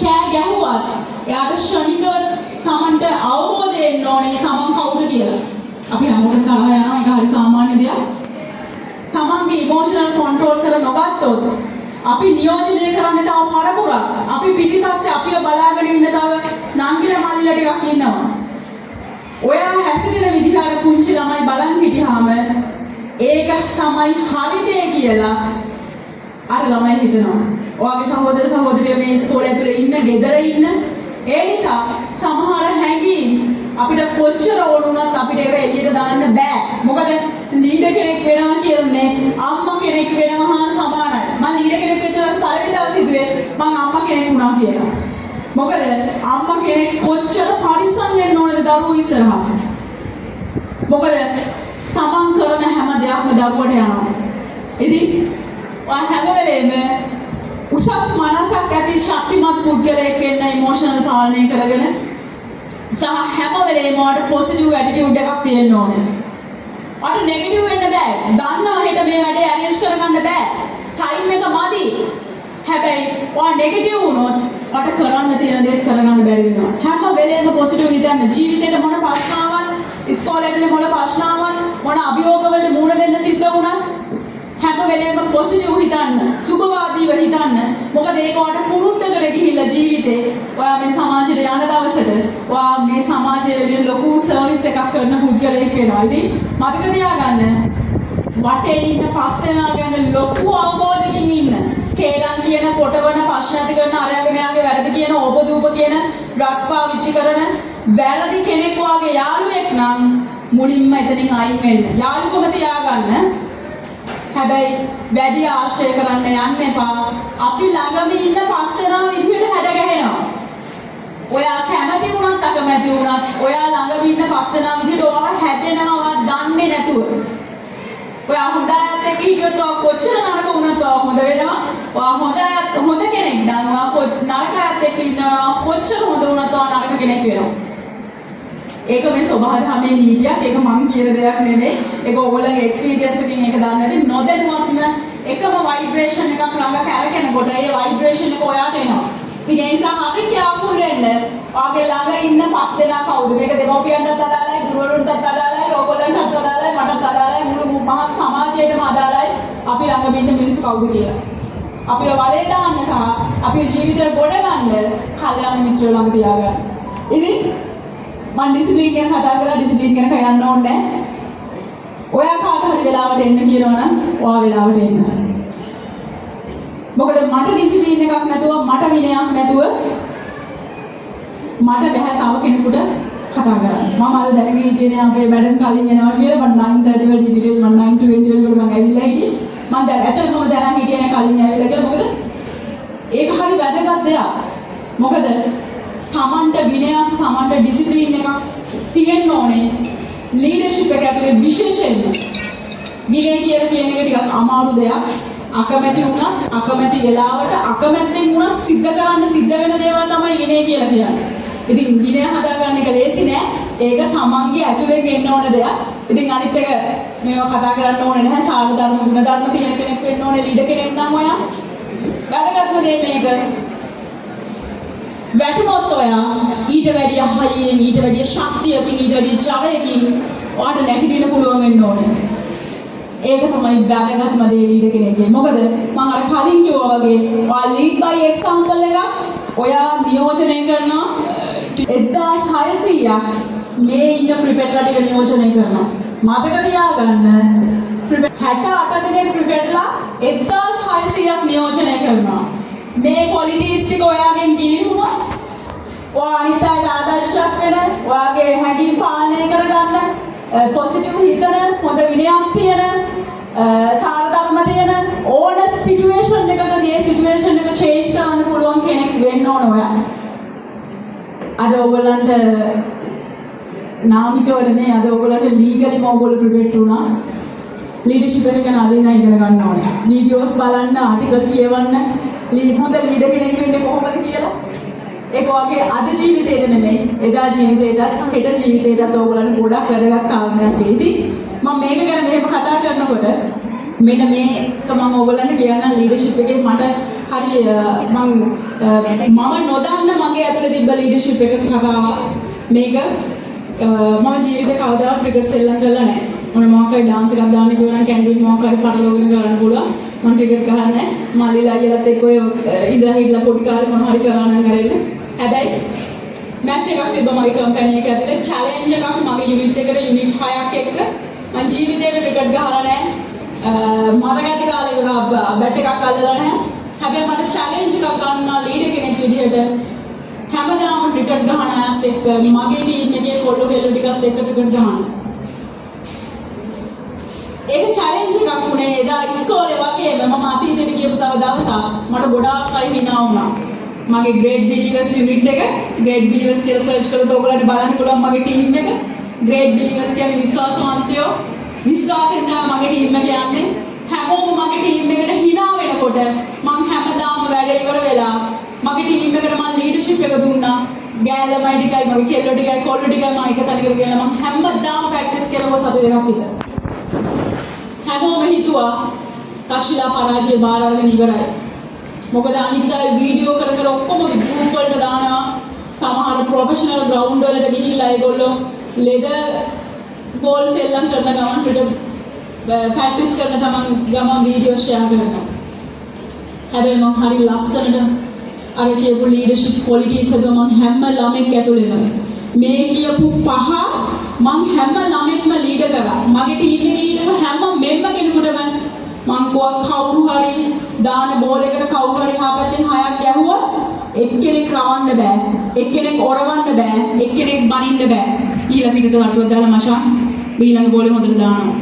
Speaker 1: කෑ ගැහුවත් එයාට ශනිකව තමන්ට අවබෝධය එන්න ඕනේ තමන් කවුද කියලා. අපි හැමෝටම තරහ යනවා, ඒක හරි සාමාන්‍ය දෙයක්. තමන්ගේ ඉමෝෂනල් කන්ට්‍රෝල් කර නොගත්තොත් අපි නියෝජනය කරන්නේ තව පරපුරක්. අපි පිටිපස්සේ අපිව බලාගෙන ඉන්න තව නංගිල මල්ලිලා ටිකක් ඉන්නවා. ඔයා හැසිරෙන විදිහට පුංචි ළමයි බලන් හිටියාම ඒක තමයි හරි දේ කියලා අර ළමයි හිතනවා. ඔයාගේ සහෝදර සහෝදරියෝ මේ ඉස්කෝලේ ඇතුලේ ඉන්න, ගෙදර ඉන්න. ඒ නිසා සමහර හැඟීම් අපිට කොච්චර ඕනුනත් අපිට ඒක එළියට දාන්න බෑ. මොකද ලීඩර් කෙනෙක් වෙනවා කියන්නේ අම්මා කෙනෙක් වෙනවා හා සමානයි. මම ලීඩර් කෙනෙක් වෙච්ච දවස් පළවෙනි දවස් හිතුවේ මං අම්මා කෙනෙක් වුණා කියලා. මොකද අම්මා කෙනෙක් කොච්චර පරිස්සම් වෙන්න ඕනද දරුවෝ ඉස්සරහා. මොකද තමන් කරන හැම දෙයක්ම දරුවට යනවා. ඉතින් ඔය හැම වෙලේම උසස් මනසක් ඇති ශක්තිමත් පුද්ගලයෙක් වෙන්න ඉමෝෂනල් පාලනය කරගෙන සහ හැම වෙලේම ඔයාට පොසිටිව් ඇටිටියුඩ් එකක් තියෙන්න ඕනේ. ඔයාට නෙගටිව් වෙන්න බෑ. දන්නවා හෙට මේ වැඩේ ඇරේන්ජ් කරගන්න බෑ. ටයිම් එක මදි. හැබැයි ඔයා නෙගටිව් වුණොත් ඔයාට කරන්න තියෙන දේ කරගන්න බැරි වෙනවා. හැම වෙලේම පොසිටිව් හිතන්න. ජීවිතේට මොන ප්‍රශ්න ආවත්, ඉස්කෝලේ ඇතුලේ මොන ප්‍රශ්න ආවත්, මොන අභියෝග වලට මුහුණ දෙන්න සිද්ධ වුණත් හැම වෙලේම පොසිටිව් හිතන්න, සුබවාදීව හිතන්න. මොකද ඒක ඔයාට පුරුද්දකට ගිහිල්ලා ජීවිතේ ඔයා මේ සමාජයට යන දවසට ඔයා මේ සමාජයේ වෙන ලොකු සර්විස් එකක් කරන පුද්ගලයෙක් වෙනවා. ඉතින් මතක තියාගන්න වටේ ඉන්න පස් දෙනා ගැන ලොකු අවබෝධයකින් ඉන්න. කේලම් කියන, කොටවන, ප්‍රශ්න ඇති කරන, අරයාගේ මෙයාගේ වැරදි කියන, ඕපදූප කියන, ඩ්‍රග්ස් පාවිච්චි කරන වැරදි කෙනෙක් වාගේ යාළුවෙක් නම් මුලින්ම එතනින් අයින් වෙන්න. යාළුකම තියාගන්න. හැබැයි වැඩි ආශ්‍රය කරන්න යන්න එපා. අපි ළඟම ඉන්න පස් දෙනා විදියට හැඩ ගැහෙනවා. ඔයා කැමති වුණත් අකමැති වුණත් ඔයා ළඟම ඉන්න පස් දෙනා විදියට ඔයාව හැදෙනවා දන්නේ නැතුව. ඔයා හොඳ අයත් එක්ක හිටියොත් ඔයා කොච්චර නරක වුණත් ඔයා හොඳ වෙනවා. ඔයා හොඳ කෙනෙක් නම් ඔයා නරක අයත් එක්ක ඉන්නවා කොච්චර හොඳ වුණත් ඔයා නරක කෙනෙක් වෙනවා. ඒක මේ ස්වභාව ධර්මයේ නීතියක්. ඒක මම කියන දෙයක් නෙමෙයි. ඒක ඔයගොල්ලන්ගේ එක්ස්පීරියන්ස් එකකින් ඒක දන්නේ නැති නොදැනුවත්ම එකම ভাইබ්‍රේෂන් එකක් ළඟ කැරකෙනකොට ඒ ভাইබ්‍රේෂන් එක ඔයාට එනවා. ඉතින් ඒ නිසා හරි කියාෆුල් වෙන්න. ඔයගේ ළඟ ඉන්න පස් දෙනා කවුද? මේක දෙමව්පියන්ටත් අදාළයි, ගුරුවරුන්ටත් අදාළයි, ඔයගොල්ලන්ටත් අදාළයි, මටත් අදාළයි, මුළු මහත් සමාජයටම අදාළයි. අපි ළඟම ඉන්න මිනිස්සු කවුද කියලා. අපිව වලේ දාන්න සහ අපේ ජීවිතේ ගොඩ ගන්න කල්යාණ මිත්‍රයෝ ළඟ තියාගන්න. ඉතින් මම ඩිසිප්ලින් ගැන කතා කරලා ඩිසිප්ලින් ගැන කියන්න ඕනේ නැහැ. ඔයා කාට හරි වෙලාවට එන්න කියනවනම් ඔයා වෙලාවට එන්න. මොකද මට ඩිසිප්ලින් එකක් නැතුව, මට විනයක් නැතුව මට බෑ තව කෙනෙකුට කතා කරන්න. මම අද දැනගෙන හිටියේ අපේ මැඩම් කලින් එනවා කියලා. මම 9:30 වෙලදී ඩීටේල්ස් මම 9:20 වෙලකට මම ඇවිල්ලා හිටියේ. මම දැන් ඇත්තටම දැනන් හිටියේ නෑ කලින් ඇවිල්ලා කියලා. මොකද ඒක හරි වැදගත් දෙයක්. මොකද තමන්ට විනයක්, තමන්ට ඩිසිප්ලින් එකක් තියෙන්න ඕනේ. ලීඩර්ෂිප් එක ඇතුලේ විශේෂයෙන්ම විනය කියලා කියන එක ටිකක් අමාරු දෙයක්. අකමැති වුණත්, අකමැති වෙලාවට අකමැත්තෙන් වුණත් සිද්ධ කරන්න සිද්ධ වෙන දේවල් තමයි විනය කියලා කියන්නේ. ඉතින් විනය හදාගන්න එක ලේසි නෑ. ඒක තමන්ගේ ඇතුලෙන් එන්න ඕන දෙයක්. ඉතින් අනිත් එක මේවා කතා කරන්න ඕනේ නැහැ. සාර ධර්ම, ගුණ ධර්ම තියෙන කෙනෙක් වෙන්න ඕනේ. ලීඩර් කෙනෙක් නම් ඔයා වැදගත්ම දේ මේක. වැටුනොත් ඔයා ඊට වැඩිය හයියෙන්, ඊට වැඩිය ශක්තියකින්, ඊට වැඩිය ජවයකින් ඔයාට නැගිටින්න පුළුවන් වෙන්න ඕනේ. ඒක තමයි වැදගත්ම දේ ලීඩර් කෙනෙක්ගේ. මොකද මම අර කලින් කිව්වා වගේ ඔයා ලීඩ් බයි එක්සැම්පල් එකක් ඔයා නියෝජනය කරනවා 1600ක් මේ ඉන්න ප්‍රිපෙට්ලා ටික නියෝජනය කරනවා. මතක තියාගන්න 68 දෙනෙක් ක්‍රිකට්ලා 1600ක් නියෝජනය කරනවා. මේ ක්වොලිටිස් ටික ඔයාගෙන් ගිලිහුණා. ඔයා අනිත් අයට ආදර්ශයක් වෙන, ඔයාගේ හැඟීම් පාලනය කරගන්න, පොසිටිව් හිතන, හොඳ විනයක් තියෙන, සාරධර්ම තියෙන ඕන සිටුේෂන් එකකදී ඒ සිටුේෂන් එක චේන්ජ් කරන්න පුළුවන් කෙනෙක් වෙන්න ඕන ඔයා. අද ඔයගලන්ට නාමිකව නෙමෙයි අද ඔයගලන්ට ලීගලිම ඔයගොල්ලෝ ප්‍රිපෙක්ට් වුණා. ලීඩර්ෂිප් එක ගැන අද ඉඳන් ඉගෙන ගන්න ඕනේ. වීඩියෝස් බලන්න, ආටිකල් කියවන්න, හොඳ ලීඩර් කෙනෙක් වෙන්නේ කොහොමද කියලා. ඒක වගේ අද ජීවිතේට නෙමෙයි, එදා ජීවිතේට, හෙට ජීවිතේටත් ඔයගලන්ට ගොඩක් වැදගත් කාරණයක් වෙයිදී. මම මේක ගැන මෙහෙම කතා කරනකොට මෙන්න මේක මම ඔයගලන්ට කියන්න ලීඩර්ෂිප් එකේ මට හරි මම නොදන්න මගේ ඇතුලේ තිබ්බ ලීඩර්ෂිප් එක කතාවක් මේක මම ජීවිතේ කවදාවත් ක්‍රිකට් සෙල්ලම් කරලා නැහැ. මම මොකක්ද ඩාන්ස් එකක් දාන්න කියනවා නම් කැන්ඩින් මොකක්ද පරලෝකෙන කරන්න පුළුවන්. මම ක්‍රිකට් ගහන්නේ නැහැ. මල්ලිලා අයියලත් එක්ක ඔය ඉඳලා හිටලා පොඩි කාලේ මොනවා හරි කරා නම් කරෙන්න. හැබැයි මැච් එකක් තිබ්බ මගේ කම්පැනි එක ඇතුලේ චැලෙන්ජ් එකක් මගේ යුනිට් එකට යුනිට් 6ක් එක්ක මම ජීවිතේට ක්‍රිකට් ගහලා නැහැ. මතක ඇති කාලේ බැට් එකක් අල්ලලා නැහැ. හැබැයි මට චැලෙන්ජ් එකක් ගන්න ලීඩර් කෙනෙක් විදිහට හැමදාම ක්‍රිකට් ගහන අයත් එක්ක මගේ ටීම් එකේ කොල්ලෝ කෙල්ලෝ ටිකත් එක්ක ක්‍රිකට් ගහන්න. ඒක චැලෙන්ජ් එකක් වුණේ එදා ඉස්කෝලේ වගේම මම අතීතයට ගියපු තව දවසක් මට ගොඩාක් අය hina වුණා. මගේ ග්‍රේඩ් බිලිවර්ස් යුනිට් එක ග්‍රේඩ් බිලිවර්ස් කියලා සර්ච් කරලා ඔයගොල්ලන්ට බලන්න පුළුවන් මගේ ටීම් එක. ග්‍රේඩ් බිලිවර්ස් කියන්නේ විශ්වාසවන්තයෝ. විශ්වාසයෙන් තමයි මගේ ටීම් එක යන්නේ. හැමෝම මගේ ටීම් එකට hina වෙනකොට මම හැමදාම වැඩ ඉවර වෙලා මගේ ටීම් එකට මම ලීඩර්ෂිප් එක දුන්නා. ගෑල්ලමයි ටිකයි මගේ කෙල්ලෝ ටිකයි කොල්ලෝ ටිකයි මම එක තැනකට ගෙනලා මම හැමදාම ප්‍රැක්ටිස් කරලා සති දෙකක් විතර. හැමෝම හිතුවා කෂිලා පරාජය බාර අරගෙන ඉවරයි. මොකද අනිත් අය වීඩියෝ කර කර ඔක්කොම ගෲප් වලට දානවා. සමහර ප්‍රොෆෙෂනල් ග්‍රවුන්ඩ් වලට ගිහිල්ලා ඒගොල්ලෝ ලෙදර් බෝල් සෙල්ලම් කරන ගමන් පිට ප්‍රැක්ටිස් කරන ගමන් වීඩියෝ ෂෙයා කරනවා. හැබැයි මම හරි ලස්සනට අර කියපු ලීඩර්ෂිප් ක්වොලිටිස් එක මම හැම ළමෙක් ඇතුළේම මේ කියපු පහ මම හැම ළමෙක්ම ලීඩ් කරා. මගේ ටීම් එකේ හිටපු හැම මෙම්බ කෙනෙකුටම මම කවුරු හරි දාන බෝල් එකට කවුරු හරි හාපැත්තෙන් 6ක් ගැහුවොත් එක්කෙනෙක් රවන්න බෑ. එක්කෙනෙක් ඔරවන්න බෑ. එක්කෙනෙක් බනින්න බෑ. ඊළඟ පිටට වටුවක් දාලා මචං ඊළඟ බෝලේ හොඳට දානවා.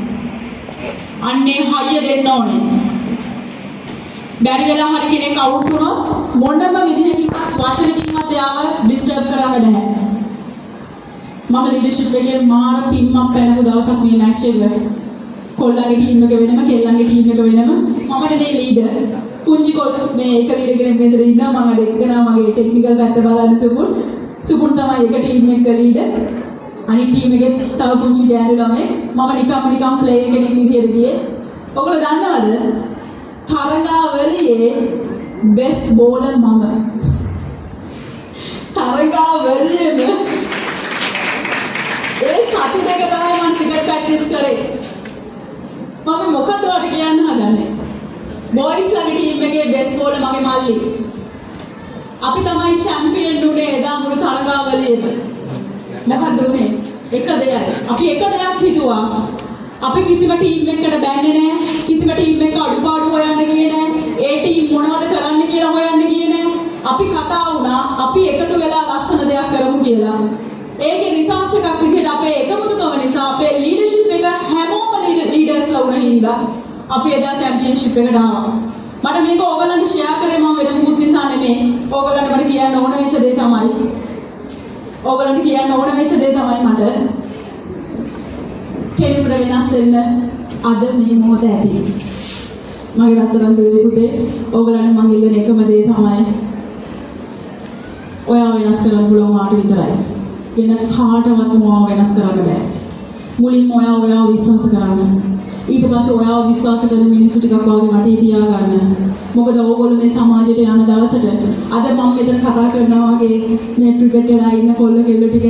Speaker 1: අන්නේ හයිය දෙන්න ඕනේ. බැරි වෙලා හරි කෙනෙක් අවුට් වුණොත් මොනම විදිහකින්වත් වචනකින්වත් එයාව ඩිස්ටර්බ් කරන්න බෑ. මම ලීඩර්ෂිප් එකේ මාර පිම්මක් පැනපු දවසක් මේ මැච් එක. කොල්ලන්ගේ ටීම් එක වෙනම කෙල්ලන්ගේ ටීම් එක වෙනම මම නෙමෙයි ලීඩර්. පුංචි මේ එක ලීඩර් කෙනෙක් මෙතන ඉන්නවා. මම දෙකකනා මගේ ටෙක්නිකල් පැත්ත බලන්න සුපුන් තමයි එක ටීම් එක ලීඩර්. අනිත් ටීම් එකේ තව පුංචි ගෑනු ළමයි. මම නිකම් ප්ලේයර් කෙනෙක් විදියට ගියේ. ඔයගොල්ලෝ දන්නවද? තරගාවලියේ බෙස්ට් බෝලර් මම. තරගාවලියේම ඒ සති දෙක තමයි මම ක්‍රිකට් ප්‍රැක්ටිස් කරේ. මම මොකද ඔයාලට කියන්න හදන්නේ? බොයිස් ලගේ ටීම් එකේ බෙස්ට් බෝලර් මගේ මල්ලි. අපි තමයි චැම්පියන් උනේ එදා මුළු තරගාවලියේම. මොකද උනේ? එක දෙයයි. අපි එක දෙයක් හිතුවා. අපි කිසිම ටීම් එකකට බැන්නේ නැහැ. කිසිම ටීම් එකක අඩුපාඩු හොයන්න ගියේ නැහැ. ඒ ටීම් මොනවද කරන්න කියලා හොයන්න ගියේ නැහැ. අපි කතා වුණා අපි එකතු වෙලා ලස්සන දෙයක් කරමු කියලා. ඒකේ රිසර්ච් එකක් විදිහට අපේ එකමුතුකම නිසා අපේ ලීඩර්ෂිප් එක හැමෝම ලීඩර්ස්ලා වුණ හින්දා අපි එදා චැම්පියන්ෂිප් එකට ආවා. මට මේක ඕගලන්ට ෂෙයා කරේ මම වෙන මොකුත් නිසා නෙමෙයි. ඕගලන්ට මට කියන්න ඕන වෙච්ච දේ තමයි. ඕගලන්ට කියන්න ඕන වෙච්ච දේ තමයි මට. කෙනෙකුට වෙනස් වෙන්න අද මේ මොහොත ඇති. මගේ රත්තරන් දෙවියන් පුතේ ඕගලන්ට මම ඉල්ලන එකම දේ තමයි ඔයාව වෙනස් කරන්න පුළුවන් වාට විතරයි. වෙන කාටවත් මොනවා වෙනස් කරන්න බෑ. මුලින්ම ඔයාව විශ්වාස කරන්න. ඊට පස්සේ ඔයාව විශ්වාස කරන මිනිස්සු ටිකක් වාගේ වටේ තියාගන්න. මොකද ඕගොල්ලෝ මේ සමාජයට යන දවසට අද මම මෙතන කතා කරනවා වගේ මේ ක්‍රිකට් වෙලා ඉන්න කොල්ල කෙල්ල ටික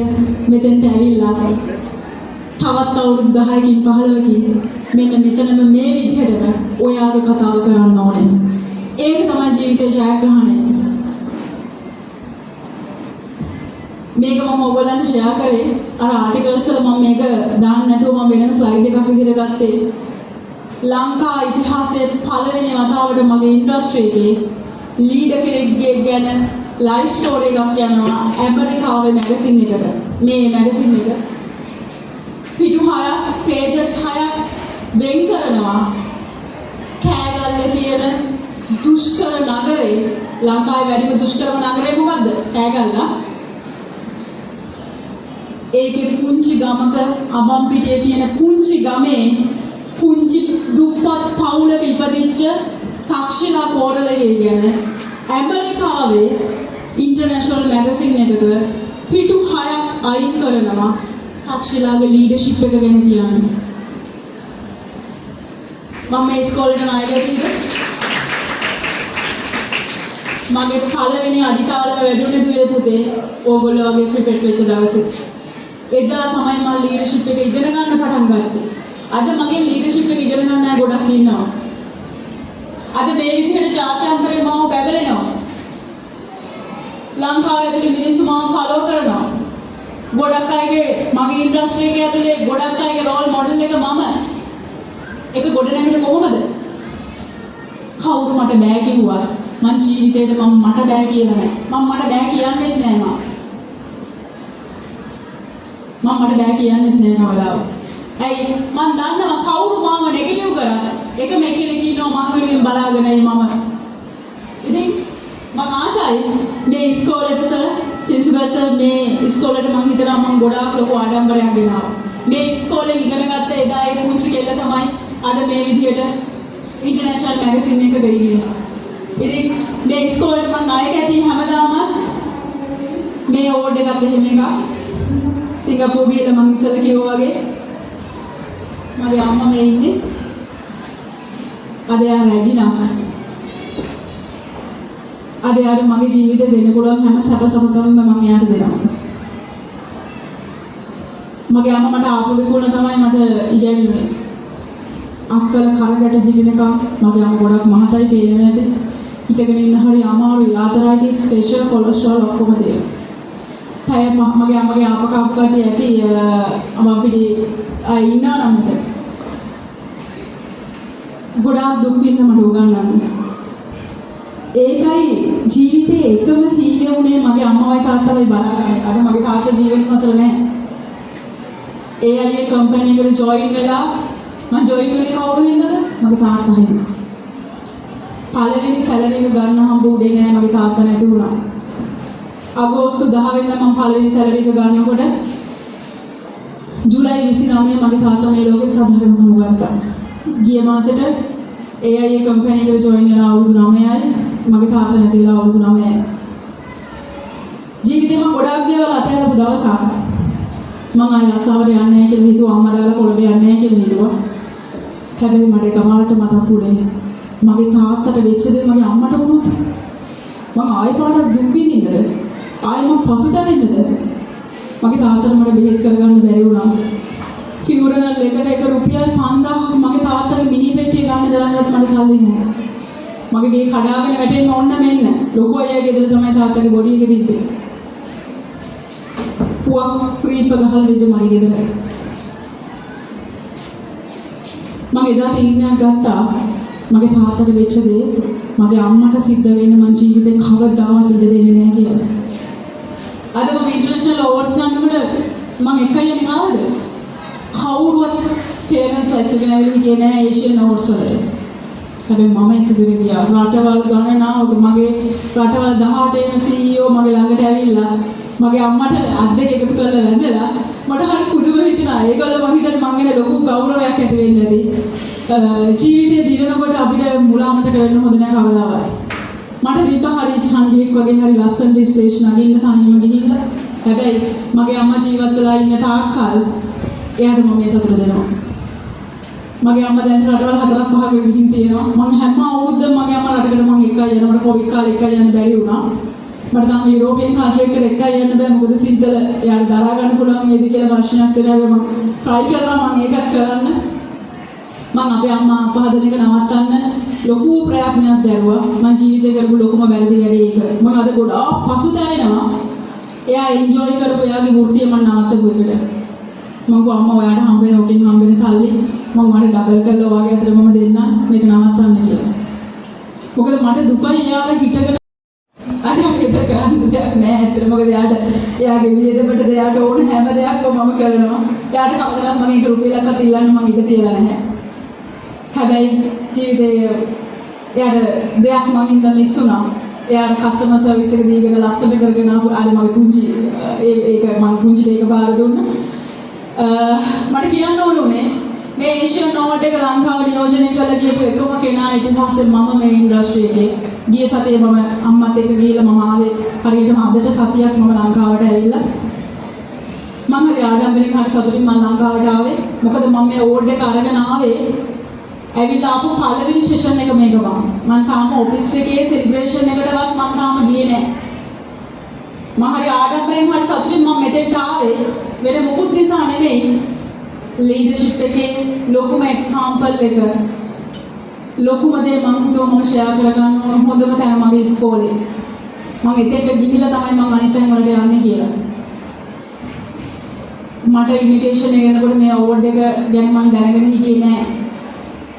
Speaker 1: මෙතෙන්ට ඇවිල්ලා තවත් අවුරුදු 10කින් 15කින් මෙන්න මෙතනම මේ විදිහටම ඔයාගේ කතාව කරන්න ඕනේ. ඒක තමයි ජීවිතේ ජයග්‍රහණය. මේක මම ඔයගොල්ලන්ට ෂෙයා කරේ අර ආටිකල්ස් වල මම මේක දාන්න නැතුව මම වෙනම ස්ලයිඩ් එකක් විදිහට ගත්තේ. ලංකා ඉතිහාසයේ පළවෙනි වතාවට මගේ ඉන්ඩස්ට්‍රි එකේ ලීඩර් කෙනෙක්ගේ ගැන ලයිව් ස්ටෝරි එකක් යනවා ඇමරිකාවේ මැගසින් එකට. මේ මැගසින් එක පිටු 6ක් පේජස් 6ක් වෙන් කරනවා කෑගල්ල කියන දුෂ්කර නගරේ. ලංකාවේ වැඩිම දුෂ්කරම නගරේ මොකද්ද? කෑගල්ල. ඒකේ පුංචි ගමක අබම්පිටිය කියන පුංචි ගමේ පුංචි දුප්පත් පවුලක ඉපදිච්ච තක්ෂිලා කෝරළගේ ගැන ඇමරිකාවේ ඉන්ටර්නැෂනල් මැගසින් එකක පිටු 6ක් අයින් කරනවා තක්ෂිලාගේ ලීඩර්ෂිප් එක ගැන කියන්නේ. මම මේ ඉස්කෝලේට ණයකදීද? මගේ පළවෙනි අඩිතාලම වැඩුණේ දුවේ පුතේ ඕගොල්ලෝ වගේ ක්‍රිකට් වෙච්ච දවසේ. එදා තමයි මම ලීඩර්ෂිප් එක ඉගෙන ගන්න පටන් ගත්තේ. අද මගේ ලීඩර්ෂිප් එක ඉගෙන ගන්න අය ගොඩක් ඉන්නවා. අද මේ විදිහට ජාත්‍යන්තරේ මාව බැබලෙනවා. ලංකාවේ ඇතුලේ මිනිස්සු මාව ෆලෝ කරනවා. ගොඩක් අයගේ මගේ ඉන්ඩස්ට්‍රි එකේ ඇතුලේ ගොඩක් අයගේ රෝල් මොඩල් එක මම. ඒක ගොඩ නැගෙන්නේ කොහොමද? කවුරු මට බෑ කිව්වා. මං ජීවිතේට මට බෑ කියලා නෑ. මට බෑ කියන්නෙත් නෑ මට බෑ කියන්නෙත් නෑ කවදාවත්. ඇයි මං දන්නවා කවුරු මාව නෙගටිව් කරා එක මෙකෙනෙක් ඉන්නවා මං වෙනුවෙන් බලාගෙනයි මම. ඉතින් මං ආසයි මේ ඉස්කෝලේට සර් ප්‍රින්සිපල් සර් මේ ඉස්කෝලේට මං හිතනවා මං ගොඩාක් ලොකු ආඩම්බරයක් ගෙනාවා. මේ ඉස්කෝලේ ඉගෙන ගත්ත එදා ඒ පුංචි කෙල්ල තමයි අද මේ විදිහට ඉන්ටර්නැෂනල් මැගසින් එකක ඉන්නේ. ඉතින් මේ ඉස්කෝලේට මං ණයක ඇති හැමදාම මේ ඕඩ් එකත් එහෙම එකක් සිංගප්පූරු ගිහලා මං ඉස්සෙල්ලා කිව්වා වගේ මගේ අම්මා මේ ඉන්නේ. අද යා රැජිනක්. අද යාට මගේ ජීවිතේ දෙන්න පුළුවන් හැම සැප සම්පතක්ම මම එයාට දෙනවා. මගේ අම්මා මට ආපු විකුණ තමයි මට ඉගෙනුනේ. අක්කල කරකට හිටිනකම් මගේ අම්මා ගොඩක් මහතයි පේන්නේ නැති. හිටගෙන ඉන්න හරිය අමාරුයි. ආතරයිටිස්, ප්‍රෙෂර්, කොලෙස්ටරෝල් ඔක්කොම තියෙනවා. පැය මගේ අම්මගේ ආපක අපකට ඇති අම්මා පිටි ඉන්නවා නම් මට ගොඩාක් දුක් විඳ මට උගන්වන්න. ඒකයි ජීවිතේ එකම හීනේ උනේ මගේ අම්මවයි තාත්තවයි බලාගන්න. අද මගේ තාත්තා ජීවිත මතල නැහැ. ඒ අයියේ කම්පැනි එකට ජොයින් වෙලා මම ජොයින් වෙන්නේ කවුරු හින්දාද? මගේ තාත්තා හින්දා. පළවෙනි සැලරි එක ගන්න හම්බ උනේ නෑ මගේ තාත්තා නැති වුණා. අගෝස්තු 10 වෙනිදා මම පළවෙනි සැලරි එක ගන්නකොට ජූලයි 29 මගේ තාත්තා මේ ලෝකේ සාධාරණ සමුගත්තා. ගිය මාසෙට ඒ අයියේ කම්පැනි එකට ජොයින් වෙලා අවුරුදු 9යි. මගේ තාත්තා නැති වෙලා අවුරුදු 9යි. ජීවිතේ මම ගොඩාක් දේවල් අතහැරපු දවසක්. මම ආයෙ අසාවර යන්නේ නැහැ කියලා හිතුවා. අම්මා දාලා කොළඹ යන්නේ නැහැ කියලා හිතුවා. හැබැයි මට එකපාරට මතක් වුණේ මගේ තාත්තට වෙච්ච දේ මගේ අම්මට වුණොත් මම ආයෙ පාරක් දුක් විඳින්නද? ආයෙ මම පසුතැවෙන්නද? මගේ තාත්තට මට බෙහෙත් කරගන්න බැරි වුණා. ෆියුරනල් එකට එක රුපියල් 5000ක් මගේ තාත්තට මිනි පෙට්ටිය ගන්න දාන්නත් මට සල්ලි නැහැ. මගේ ගේ කඩාගෙන වැටෙන්න ඕන මෙන්න. ලොකු අයියා ගෙදර තමයි තාත්තගේ බොඩි එක තිබ්බේ. පුවක් ක්‍රීප් ගහලා තිබ්බේ මගේ ගෙදර. මම එදා තීරණයක් ගත්තා මගේ තාත්තට වෙච්ච දේ මගේ අම්මට සිද්ධ වෙන්න මං ජීවිතේ කවදාවත් ඉඩ දෙන්නේ නැහැ කියලා. අද මම ඉන්ටර්නැෂනල් අවුවර්ඩ්ස් ගන්නකොට මම එකයි යන්නේ ආවද? කවුරුවත් පේරන්ට්ස් එක්කගෙන ඇවිල්ලා හිටියේ නැහැ ඒෂියන් අවුවර්ඩ්ස් වලට. හැබැයි මම එක්කගෙන ගියා. රටවල් ගණනාවක මගේ රටවල් 18 වෙනි CEO මගේ ළඟට ඇවිල්ලා මගේ අම්මට අත් දෙක එකතු කරලා වැඳලා මට හරි පුදුම හිතුණා. ඒගොල්ලෝ මං හිතන්නේ මං ගැන ලොකු ගෞරවයක් ඇති වෙන්නේ නැති. ජීවිතේ දිනනකොට අපිට මුලාමතක වෙන්න හොඳ නැහැ කවදාවත්. මට දීප හරි ඡන්දියෙක් වගේ හරි ලස්සන ස්ටේෂන් අගින්න තනියම ගිහිල්ලා. හැබැයි මගේ අම්මා ජීවත් වෙලා ඉන්න තාක්කල් එයාට මම මේ සතුට දෙනවා. මගේ අම්මා දැන් රටවල් 4-5කට ගිහින් තියෙනවා. මම හැම අවුරුද්දම මගේ අම්මා රටකට මම එකයි යනකොට කොවිඩ් කාලේ එකයි යන්න බැරි වුණා. මට තාම යුරෝපියන් කන්ට්‍රි එකකට එකයි යන්න බෑ. මොකද සිද්දල එයාට දරා ගන්න පුළුවන් වේද කියලා ප්‍රශ්නයක් තියෙනවා. මම try කරනවා මම ඒකත් කරන්න. මම අපේ අම්මා අපහදන එක නවත්තන්න ලොකු ප්‍රයත්නයක් දැරුවා. මම ජීවිතේ කරපු ලොකුම වැරදි වැඩේ ඒක. මම අද ගොඩාක් පසුතැවෙනවා. එයා එන්ජොයි කරපු එයාගේ වෘත්තිය මම නවත්තපු එකට. මම කිව්වා අම්මා ඔයාට හම්බෙන ඔකෙන් හම්බෙන සල්ලි මම මට ඩබල් කරලා වාගේ අතර මම දෙන්න මේක නවත්තන්න කියලා. මොකද මට දුකයි එයාලා හිටගෙන අර අපිට කරන්න දෙයක් නෑ ඇත්තට. මොකද එයාගේ වියදමට එයාට ඕන හැම දෙයක්ම මම කරනවා. එයාට කවදාවත් මම ඒක රුපියලක්වත් ඉල්ලන්න මම ඉඩ තියලා නැහැ. හැබැයි ජීවිතේ එයාට දෙයක් මම හින්දා මිස් වුණා. එයාට කස්ටමර් සර්විස් එක දීගෙන ලස්සන කරගෙන ආපු අද මගේ පුංචි ඒක මම පුංචිට ඒක බාර දුන්නා. මට කියන්න ඕනේ මේ ඒෂියන් නෝට් එක ලංකාව නියෝජනය කරලා ගියපු එකම කෙනා ඉතිහාසෙ මම මේ ඉන්ඩස්ට්‍රි එකේ ගිය සතියේ මම අම්මත් එක්ක ගිහලා මම ආවේ හරියටම අදට සතියක් මම ලංකාවට ඇවිල්ලා මම හරි ආඩම්බරෙන් හරි සතුටින් මම ලංකාවට ආවේ. මොකද මම මේ ඕඩ් එක අරගෙන ආවේ ඇවිල්ලා ආපු පළවෙනි සෙෂන් එක මේක මම තාම ඔෆිස් එකේ සෙලිබ්‍රේෂන් එකටවත් මම තාම ගියේ නැහැ. මම හරි ආඩම්බරෙන් හරි සතුටින් මම මෙතෙන්ට ආවේ වෙන මොකුත් නිසා නෙමෙයි. ලීඩර්ෂිප් එකේ ලොකුම එක්සැම්පල් එක ලොකුම දේ මම හිතුවා මම ෂෙයා කරගන්න ඕන හොඳම තැන මගේ ඉස්කෝලේ. මම එතෙන්ට ගිහිල්ලා තමයි මම අනිත් තැන් වලට යන්නේ කියලා. මට ඉන්විටේෂන් එක එනකොට මේ අවෝඩ් එක ගැන මම දැනගෙන හිටියේ නෑ.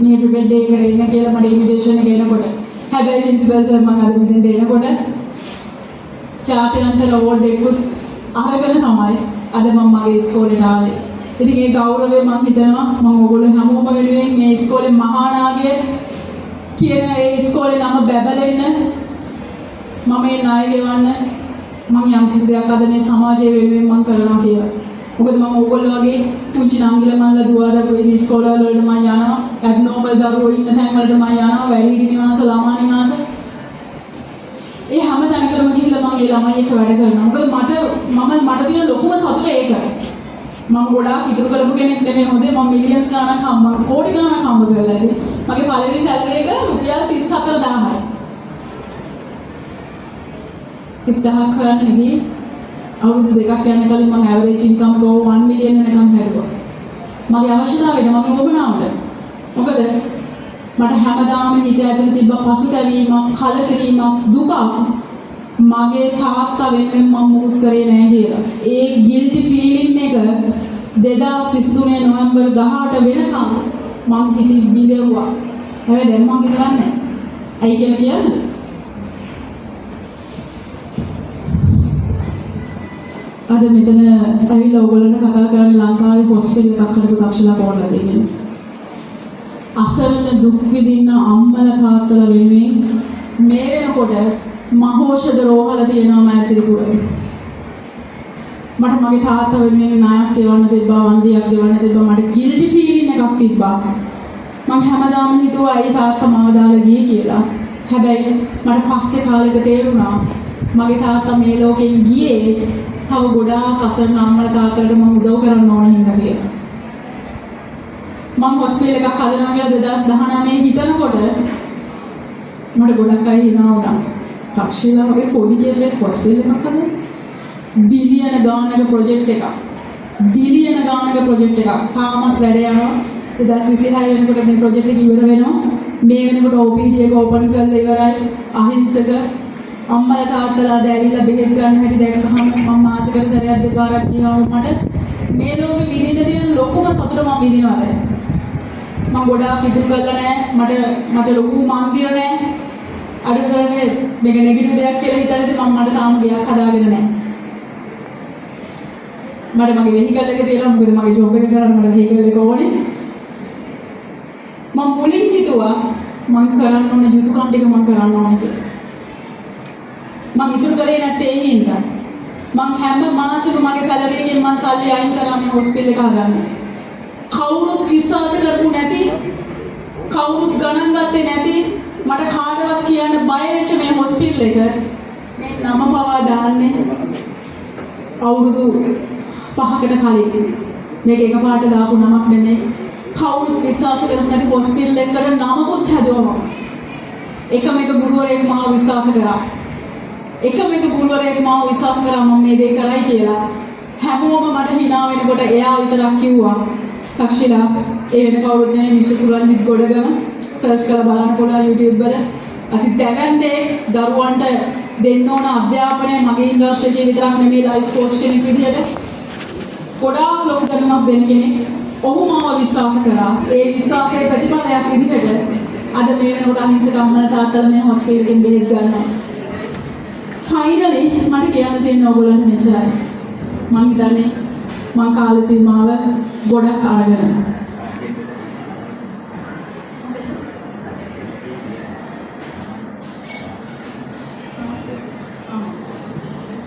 Speaker 1: මේ ප්‍රිපෙඩ් එක කරගෙන කියලා මට ඉන්විටේෂන් එක එනකොට. හැබැයි ප්‍රින්සිපල් සර් මම අද මෙතෙන්ට එනකොට ජාත්‍යන්තර අවෝඩ් එකකුත් අරගෙන තමයි අද මම මගේ ඉස්කෝලේට ආවේ. ඉතින් ඒ ගෞරවය මම හිතනවා මම ඔයගොල්ලෝ හැමෝම වෙනුවෙන් මේ ඉස්කෝලේ මහානාගය කියන ඒ ඉස්කෝලේ නම බැබලෙන්න මම මේ ණය ගෙවන්න මම යම් කිසි දෙයක් අද මේ සමාජයේ වෙනුවෙන් මම කරනවා කියලා. මොකද මම ඔයගොල්ලෝ වගේ පුංචි නංගිල මල්ල දුවදරු වෙන ඉස්කෝලවල වලට මම යනවා. ඇබ්නෝමල් දරුවෝ ඉන්න තැන් වලට මම යනවා. වැඩිහිටි නිවාස ළමා නිවාස ඒ හැම තැනකටම ගිහිල්ලා මම ඒ ළමයි එක්ක වැඩ කරනවා. මොකද මට තියෙන ලොකුම සතුට ඒකයි. මම ගොඩාක් ඉතුරු කරපු කෙනෙක් නෙමෙයි හොඳේ. මම මිලියන්ස් ගාණක් කෝටි ගාණක් හම්බ කරලා ඇති. මගේ පළවෙනි සැලරි එක රුපියල් 34000යි. 30000ක් හොයන්න ගියේ අවුරුදු දෙකක් යන කලින් මම ඇවරේජ් ඉන්කම් එක 1 මිලියන් වෙනකම් හැදුවා. මගේ අවශ්‍යතාවයට මගේ උවමනාවට. මොකද මට හැමදාම හිත ඇතුලේ තිබ්බ පසුතැවීමක්, කලකිරීමක්, දුකක් මගේ තාත්තා වෙනුවෙන් මම මුකුත් කරේ නැහැ කියලා. ඒ ගිල්ටි ෆීලිං එක 2023 නොවැම්බර් 18 වෙනකම් මම හිතින් බිඳෙව්වා. හැබැයි දැන් මම හිතන්නේ ඇයි කියලා කියන්නේ? අද මෙතන ඇවිල්ලා ඔයගොල්ලන්ට කතා කරන්න ලංකාවේ හොස්පිටල් එකක් හදපු දක්ෂලා පොරලා දෙන්නේ. අසරණ දුක් විඳින්න අම්මලා තාත්තලා වෙනුවෙන් මේ වෙනකොට මහෞෂධ රෝහල තියෙනවා මෑසිරිපුරේ. මට මගේ තාත්තා වෙනුවෙන් ණයක් ගෙවන්න තිබ්බා, වන්දියක් ගෙවන්න තිබ්බා. මට ගිල්ටි ෆීලිං එකක් තිබ්බා. මම හැමදාම හිතුවා ඇයි තාත්තා මාව දාලා ගියේ කියලා. හැබැයි මට පස්සේ කාලෙක තේරුණා මගේ තාත්තා මේ ලෝකෙන් ගියේ තව ගොඩාක් අසරණ අම්මලා තාත්තලාට මම උදව් කරන්න ඕන හින්දා කියලා. මම හොස්පිටල් එකක් හදනවා කියලා 2019 හිතනකොට මට ගොඩක් අය හිනා වුණා. තාක්ෂිලා වගේ පොඩි කෙල්ලෙක් හොස්පිටල් එකක් හදන බිලියන ගානක ප්‍රොජෙක්ට් එකක්. බිලියන ගානක ප්‍රොජෙක්ට් එකක්. තාමත් වැඩ යනවා. 2026 වෙනකොට මේ ප්‍රොජෙක්ට් එක ඉවර වෙනවා. මේ වෙනකොට OPD එක ඕපන් කරලා ඉවරයි. අහිංසක අම්මලා තාත්තලා දැරිලා බෙහෙත් ගන්න හැටි දැක්කහම මම මාසෙකට සැරයක් දෙපාරක් ගියාම මට මේ ලෝකෙ විඳින්න තියෙන ලොකුම සතුට මම විඳිනවා දැන්. මම ගොඩාක් ඉතුරු කරලා නැහැ. මට ලොකු මන්දිර නැහැ. අඩුතරමේ මේක නෙගටිව් දෙයක් කියලා හිතන්නේ මට තාම ගයක් හදාගෙන නැහැ. මට මගේ වෙහිකල් එක තියෙනවා. මොකද මගේ ජොබ් එක කරන්න මට වෙහිකල් එක ඕනේ. මම මුලින් හිතුවා මම කරන්න ඕන යුතුයකම් ටික මම කරන්න ඕන කියලා. මම ඉතුරු කරේ නැත්තේ ඒ හින්දා. මම හැම මාසෙම මගේ සැලරි එකෙන් මම සල්ලි අයින් කරා මේ හොස්පිටල් එක හදන්න. කවුරුත් විශ්වාස කරපු නැති, කවුරුත් ගණන් ගත්තේ නැති, මට කාටවත් කියන්න බය වෙච්ච මේ හොස්පිටල් එක මේ නම පවා දාන්නේ අවුරුදු 5කට කලින්. මේක එකපාරට දාපු නමක් නෙමෙයි. කවුරුත් විශ්වාස කරපු නැති හොස්පිටල් එකකට නමකුත් හැදුවා මම. එකම එක ගුරුවරයෙක් මාව විශ්වාස කරා. එකම එක ගුරුවරයෙක් මාව විශ්වාස කරා මම මේ දේ කරයි කියලා. හැමෝම මට hina වෙනකොට එයා විතරක් කිව්වා තක්ෂිලා ඒ වෙන කවුරුත් නෙමෙයි මිස් සුරන්දිත් ගොඩගම සර්ච් කරලා බලන්න පුළුවන් YouTube වල. අති දැවැන්තේ දරුවන්ට දෙන්න ඕන අධ්‍යාපනය මගේ ඉන්ඩස්ට්‍රි එකේ විතරක් නෙමෙයි ලයිෆ් කෝච් කෙනෙක් විදිහට ගොඩාක් ලොකු දැනුමක් දෙන කෙනෙක්. ඔහු මාව විශ්වාස කරා. ඒ විශ්වාසයේ ප්‍රතිඵලයක් විදිහට අද මේ වෙනකොට අහිංසක අම්මලා තාත්තලා මේ හොස්පිටල් එකෙන් බෙහෙත් ගන්නවා. ෆයිනලි මට කියන්න තියෙන ඕගොල්ලන්ට මෙච්චරයි. මං හිතන්නේ මං කාල සීමාව ගොඩක් අරගෙන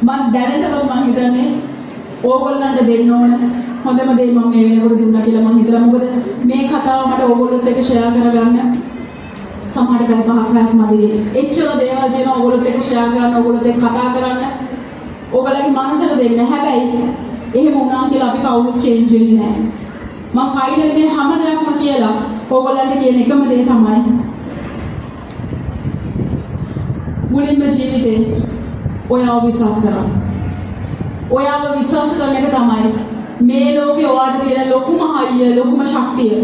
Speaker 1: මං දැනටම මං හිතන්නේ ඕගොල්ලන්ට දෙන්න ඕන හොඳම දේ මම මේ වෙනකොට දුන්නා කියලා මං හිතලා. මොකද මේ කතාව මට ඕගොල්ලොත් එක්ක ෂෙයා කරගන්න සමහර පැය පහක් මදි වෙයි. එච්චර දේවල් දෙන ඕගොල්ලොත් එක්ක ෂෙයා කරන්න, ඕගොල්ලොත් එක්ක කතා කරන්න, ඕගොල්ලන්ගේ මනසට දෙන්න. හැබැයි එහෙම වුණා කියලා අපි කවුරුත් චේන්ජ් වෙන්නේ නැහැ. මම ෆයිනලි මේ හැම දෙයක්ම කියලා ඕගොල්ලන්ට කියන එකම දේ තමයි මුලින්ම ජීවිතේ ඔයාව විශ්වාස කරන්න. ඔයාව විශ්වාස කරන එක තමයි මේ ලෝකේ ඔයාට තියෙන ලොකුම හයිය, ලොකුම ශක්තිය.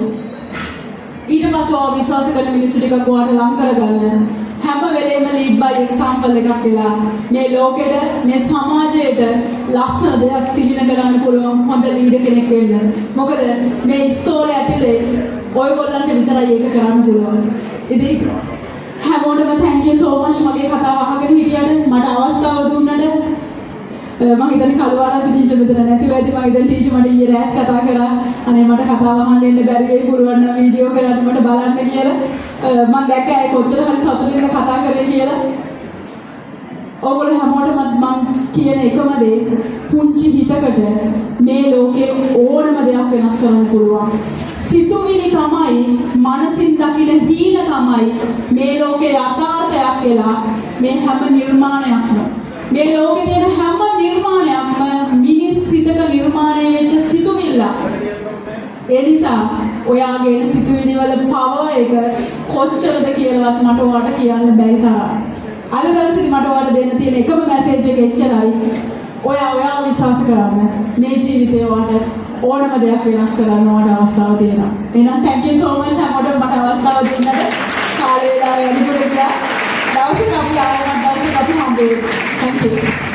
Speaker 1: ඊට පස්සේ ඔයාව විශ්වාස කරන මිනිස්සු ටිකක් ඔයාට ලං කරගන්න. හැම වෙලේම ලීඩ් බයි එක්සැම්පල් එකක් වෙලා මේ ලෝකෙට, මේ සමාජයට ලස්සන දෙයක් තිළින කරන්න පුළුවන් හොඳ ලීඩර් කෙනෙක් වෙන්න. මොකද මේ ඉස්කෝලේ ඇතුලේ ඔයගොල්ලන්ට විතරයි ඒක කරන්න පුළුවන්. ඉතින් හැමෝටම thank you so much මගේ කතාව අහගෙන හිටියට, මට අවස්ථාව දුන්නට. මම හිතන්නේ කලවාරත් ටීචර් මෙතන නැතිව ඇති. මම ඉතින් ටීචර් මට ඊයේ රෑත් කතා කරා. අනේ මට කතාව අහන්න එන්න බැරි වෙයි, පුළුවන් නම් වීඩියෝ කරන්න මට බලන්න කියලා. මම දැක්ක අය කොච්චර හරි සතුටින්ද කතා කරේ කියලා. ඔයගොල්ලෝ හැමෝටම මම කියන එකම දේ, පුංචි හිතකට මේ ලෝකේ ඕනම දෙයක් වෙනස් කරන්න පුළුවන්. සිතුවිලි තමයි, මනසින් දකින දීන තමයි මේ ලෝකේ යථාර්ථයක් වෙලා මේ හැම නිර්මාණයක්ම, මේ ලෝකේ තියෙන හැම නිර්මාණයක්ම මිනිස් සිතක නිර්මාණය වෙච්ච සිතුවිල්ල. ඒ නිසා ඔයාගේ එන සිතුවිලි වල පවර් එක කොච්චරද කියලාවත් මට ඔයාලට කියන්න බැරි තරම්. අද දවසේදී මට ඔයාලට දෙන්න තියෙන එකම මැසේජ් එක එච්චරයි. ඔයාව විශ්වාස කරන්න. මේ ජීවිතේ ඔයාලට ඕනම දෙයක් වෙනස් කරන්න ඔයාලට අවස්ථාව තියෙනවා. එහෙනම් thank you so much හැමෝටම මට අවස්ථාව දුන්නට. කාල වේලාව වැඩිපුර ගියා. දවසක අපි ආයෙත් දවසක අපි හම්බෙමු. Thank you.